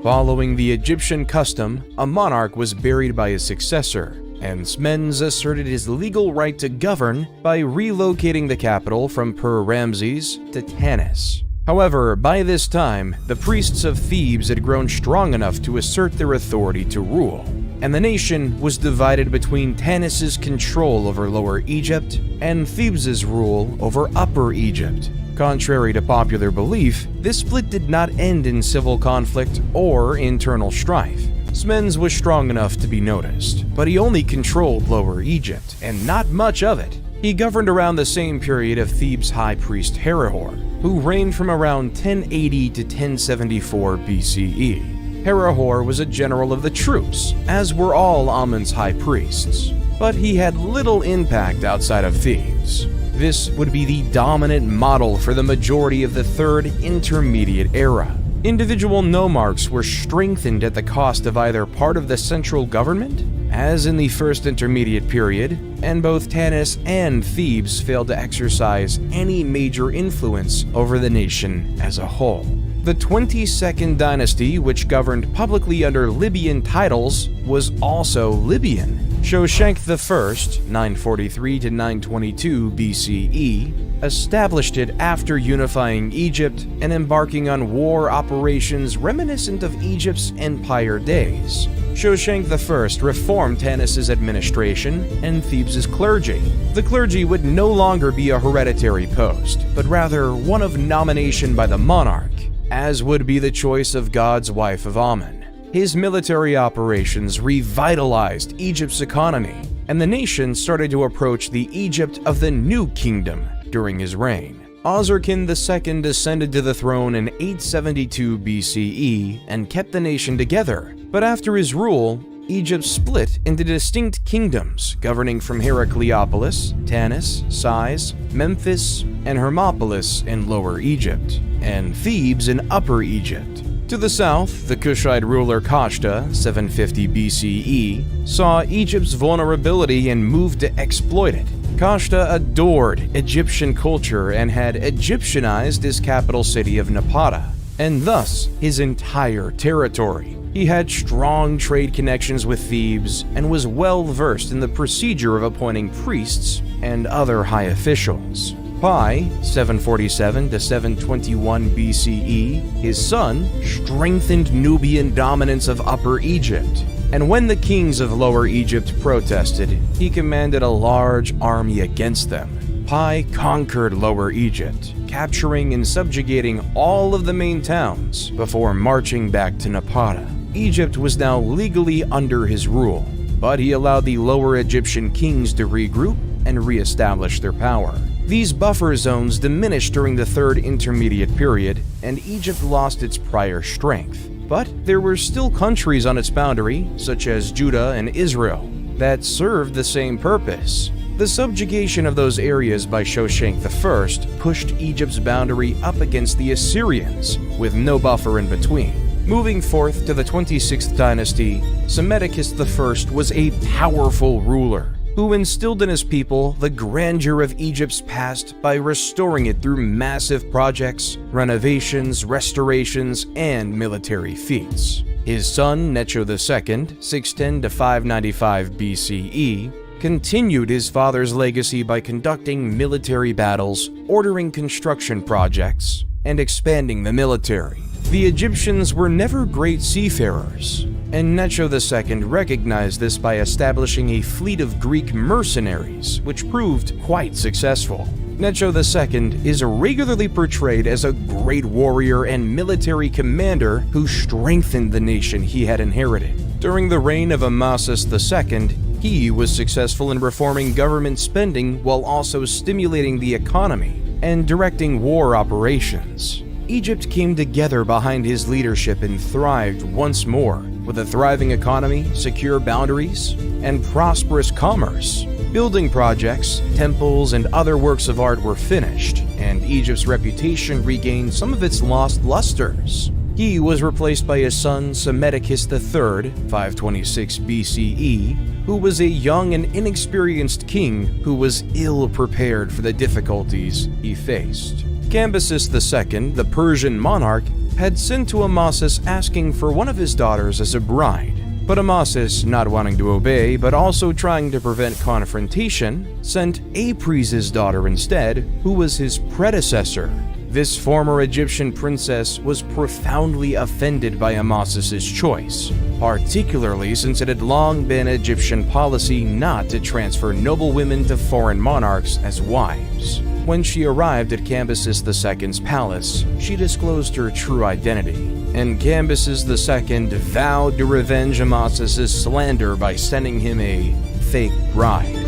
Following the Egyptian custom, a monarch was buried by his successor, and Smendes asserted his legal right to govern by relocating the capital from Per-Ramses to Tanis. However, by this time, the priests of Thebes had grown strong enough to assert their authority to rule, and the nation was divided between Tanis's control over Lower Egypt and Thebes's rule over Upper Egypt. Contrary to popular belief, this split did not end in civil conflict or internal strife. Smendes was strong enough to be noticed, but he only controlled Lower Egypt, and not much of it. He governed around the same period of Thebes' high priest Herihor, who reigned from around 1080 to 1074 BCE. Herihor was a general of the troops, as were all Amun's high priests, but he had little impact outside of Thebes. This would be the dominant model for the majority of the Third Intermediate Era. Individual nomarchs were strengthened at the cost of either part of the central government, as in the First Intermediate Period, and both Tanis and Thebes failed to exercise any major influence over the nation as a whole. The 22nd dynasty, which governed publicly under Libyan titles, was also Libyan. Shoshenq I, 943 to 922 BCE, established it after unifying Egypt and embarking on war operations reminiscent of Egypt's empire days. Shoshenq I reformed Tanis's administration and Thebes's clergy. The clergy would no longer be a hereditary post, but rather one of nomination by the monarch, as would be the choice of God's wife of Amun. His military operations revitalized Egypt's economy, and the nation started to approach the Egypt of the New Kingdom during his reign. Osirkin II ascended to the throne in 872 BCE and kept the nation together, but after his rule, Egypt split into distinct kingdoms governing from Heracleopolis, Tanis, Sais, Memphis, and Hermopolis in Lower Egypt, and Thebes in Upper Egypt. To the south, the Kushite ruler Kashta, 750 BCE, saw Egypt's vulnerability and moved to exploit it. Kashta adored Egyptian culture and had Egyptianized his capital city of Napata, and thus his entire territory. He had strong trade connections with Thebes and was well versed in the procedure of appointing priests and other high officials. By 747 to 721 BCE, his son strengthened Nubian dominance of Upper Egypt, and when the kings of Lower Egypt protested, he commanded a large army against them. Pi conquered Lower Egypt, capturing and subjugating all of the main towns before marching back to Napata. Egypt was now legally under his rule, but he allowed the Lower Egyptian kings to regroup and re-establish their power. These buffer zones diminished during the Third Intermediate Period, and Egypt lost its prior strength. But there were still countries on its boundary, such as Judah and Israel, that served the same purpose. The subjugation of those areas by Shoshenq I pushed Egypt's boundary up against the Assyrians, with no buffer in between. Moving forth to the 26th dynasty, Psammetichus I was a powerful ruler who instilled in his people the grandeur of Egypt's past by restoring it through massive projects, renovations, restorations, and military feats. His son, Necho II, 610 to 595 BCE, continued his father's legacy by conducting military battles, ordering construction projects, and expanding the military. The Egyptians were never great seafarers, and Necho II recognized this by establishing a fleet of Greek mercenaries, which proved quite successful. Necho II is regularly portrayed as a great warrior and military commander who strengthened the nation he had inherited. During the reign of Amasis II, he was successful in reforming government spending while also stimulating the economy and directing war operations. Egypt came together behind his leadership and thrived once more, with a thriving economy, secure boundaries, and prosperous commerce. Building projects, temples, and other works of art were finished, and Egypt's reputation regained some of its lost lusters. He was replaced by his son Psammetichus III, 526 BCE, who was a young and inexperienced king who was ill-prepared for the difficulties he faced. Cambyses II, the Persian monarch, had sent to Amasis asking for one of his daughters as a bride. But Amasis, not wanting to obey but also trying to prevent confrontation, sent Apries' daughter instead, who was his predecessor. This former Egyptian princess was profoundly offended by Amasis' choice, particularly since it had long been Egyptian policy not to transfer noble women to foreign monarchs as wives. When she arrived at Cambyses II's palace, she disclosed her true identity, and Cambyses II vowed to revenge Amasis' slander by sending him a fake bride.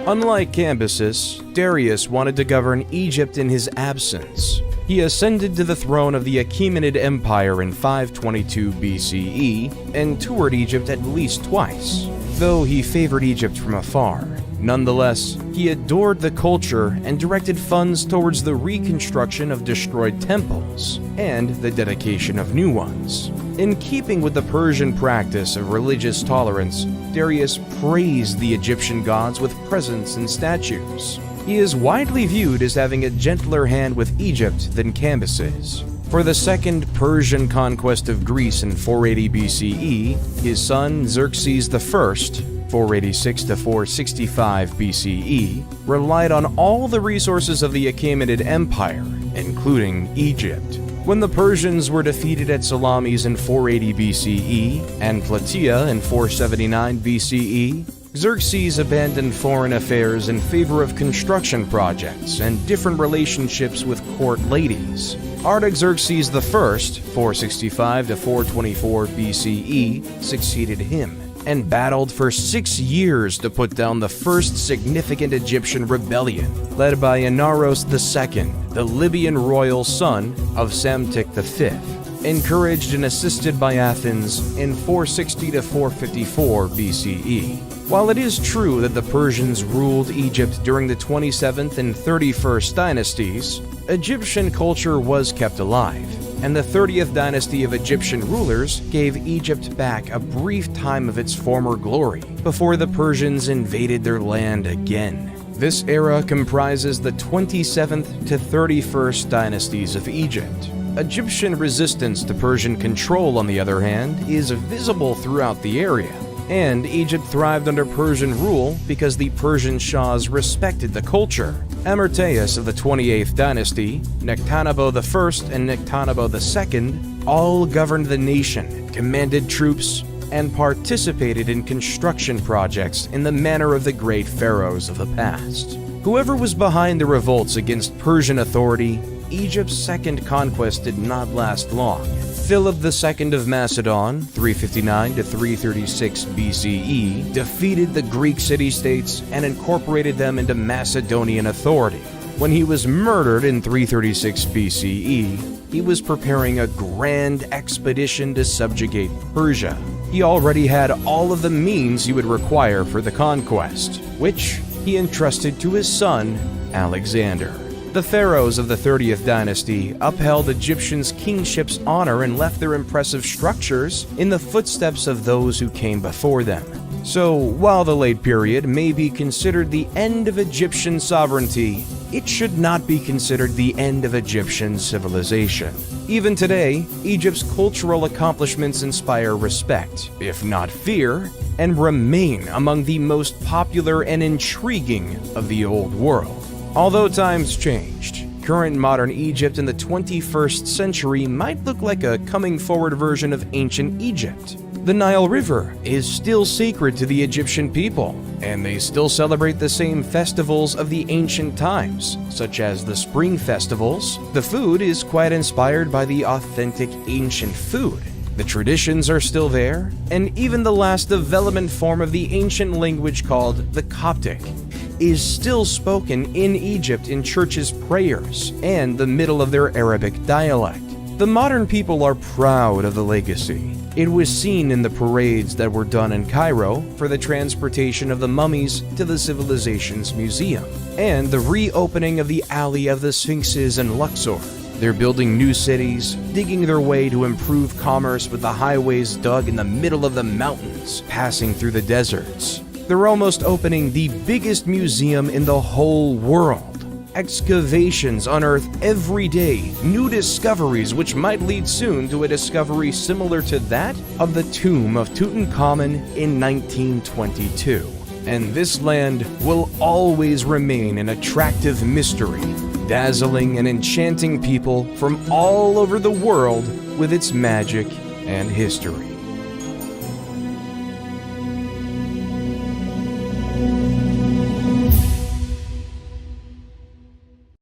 Unlike Cambyses, Darius wanted to govern Egypt in his absence. He ascended to the throne of the Achaemenid Empire in 522 BCE and toured Egypt at least twice, though he favored Egypt from afar. Nonetheless, he adored the culture and directed funds towards the reconstruction of destroyed temples and the dedication of new ones. In keeping with the Persian practice of religious tolerance, Darius praised the Egyptian gods with presents and statues. He is widely viewed as having a gentler hand with Egypt than Cambyses. For the second Persian conquest of Greece in 480 BCE, his son Xerxes I, 486 to 465 BCE, relied on all the resources of the Achaemenid Empire, including Egypt. When the Persians were defeated at Salamis in 480 BCE and Plataea in 479 BCE, Xerxes abandoned foreign affairs in favor of construction projects and different relationships with court ladies. Artaxerxes I, 465 to 424 BCE, succeeded him and battled for 6 years to put down the first significant Egyptian rebellion, led by Inaros II, the Libyan royal son of Psamtik V, encouraged and assisted by Athens in 460 to 454 BCE. While it is true that the Persians ruled Egypt during the 27th and 31st dynasties, Egyptian culture was kept alive, and the 30th dynasty of Egyptian rulers gave Egypt back a brief time of its former glory before the Persians invaded their land again. This era comprises the 27th to 31st dynasties of Egypt. Egyptian resistance to Persian control, on the other hand, is visible throughout the area, and Egypt thrived under Persian rule because the Persian Shahs respected the culture. Amartayas of the 28th dynasty, Nectanebo I and Nectanebo II all governed the nation, commanded troops, and participated in construction projects in the manner of the great pharaohs of the past. Whoever was behind the revolts against Persian authority, Egypt's second conquest did not last long. Philip II of Macedon, 359 to 336 BCE, defeated the Greek city-states and incorporated them into Macedonian authority. When he was murdered in 336 BCE, he was preparing a grand expedition to subjugate Persia. He already had all of the means he would require for the conquest, which he entrusted to his son, Alexander. The pharaohs of the 30th dynasty upheld Egyptians' kingship's honor and left their impressive structures in the footsteps of those who came before them. So, while the late period may be considered the end of Egyptian sovereignty, it should not be considered the end of Egyptian civilization. Even today, Egypt's cultural accomplishments inspire respect, if not fear, and remain among the most popular and intriguing of the old world. Although times changed, current modern Egypt in the 21st century might look like a coming forward version of ancient Egypt. The Nile River is still sacred to the Egyptian people, and they still celebrate the same festivals of the ancient times, such as the spring festivals. The food is quite inspired by the authentic ancient food. The traditions are still there, and even the last development form of the ancient language called the Coptic is still spoken in Egypt in churches' prayers and the middle of their Arabic dialect. The modern people are proud of the legacy. It was seen in the parades that were done in Cairo for the transportation of the mummies to the civilization's museum, and the reopening of the Alley of the Sphinxes in Luxor. They're building new cities, digging their way to improve commerce with the highways dug in the middle of the mountains, passing through the deserts. They're almost opening the biggest museum in the whole world. Excavations unearth every day new discoveries which might lead soon to a discovery similar to that of the tomb of Tutankhamun in 1922. And this land will always remain an attractive mystery, dazzling and enchanting people from all over the world with its magic and history.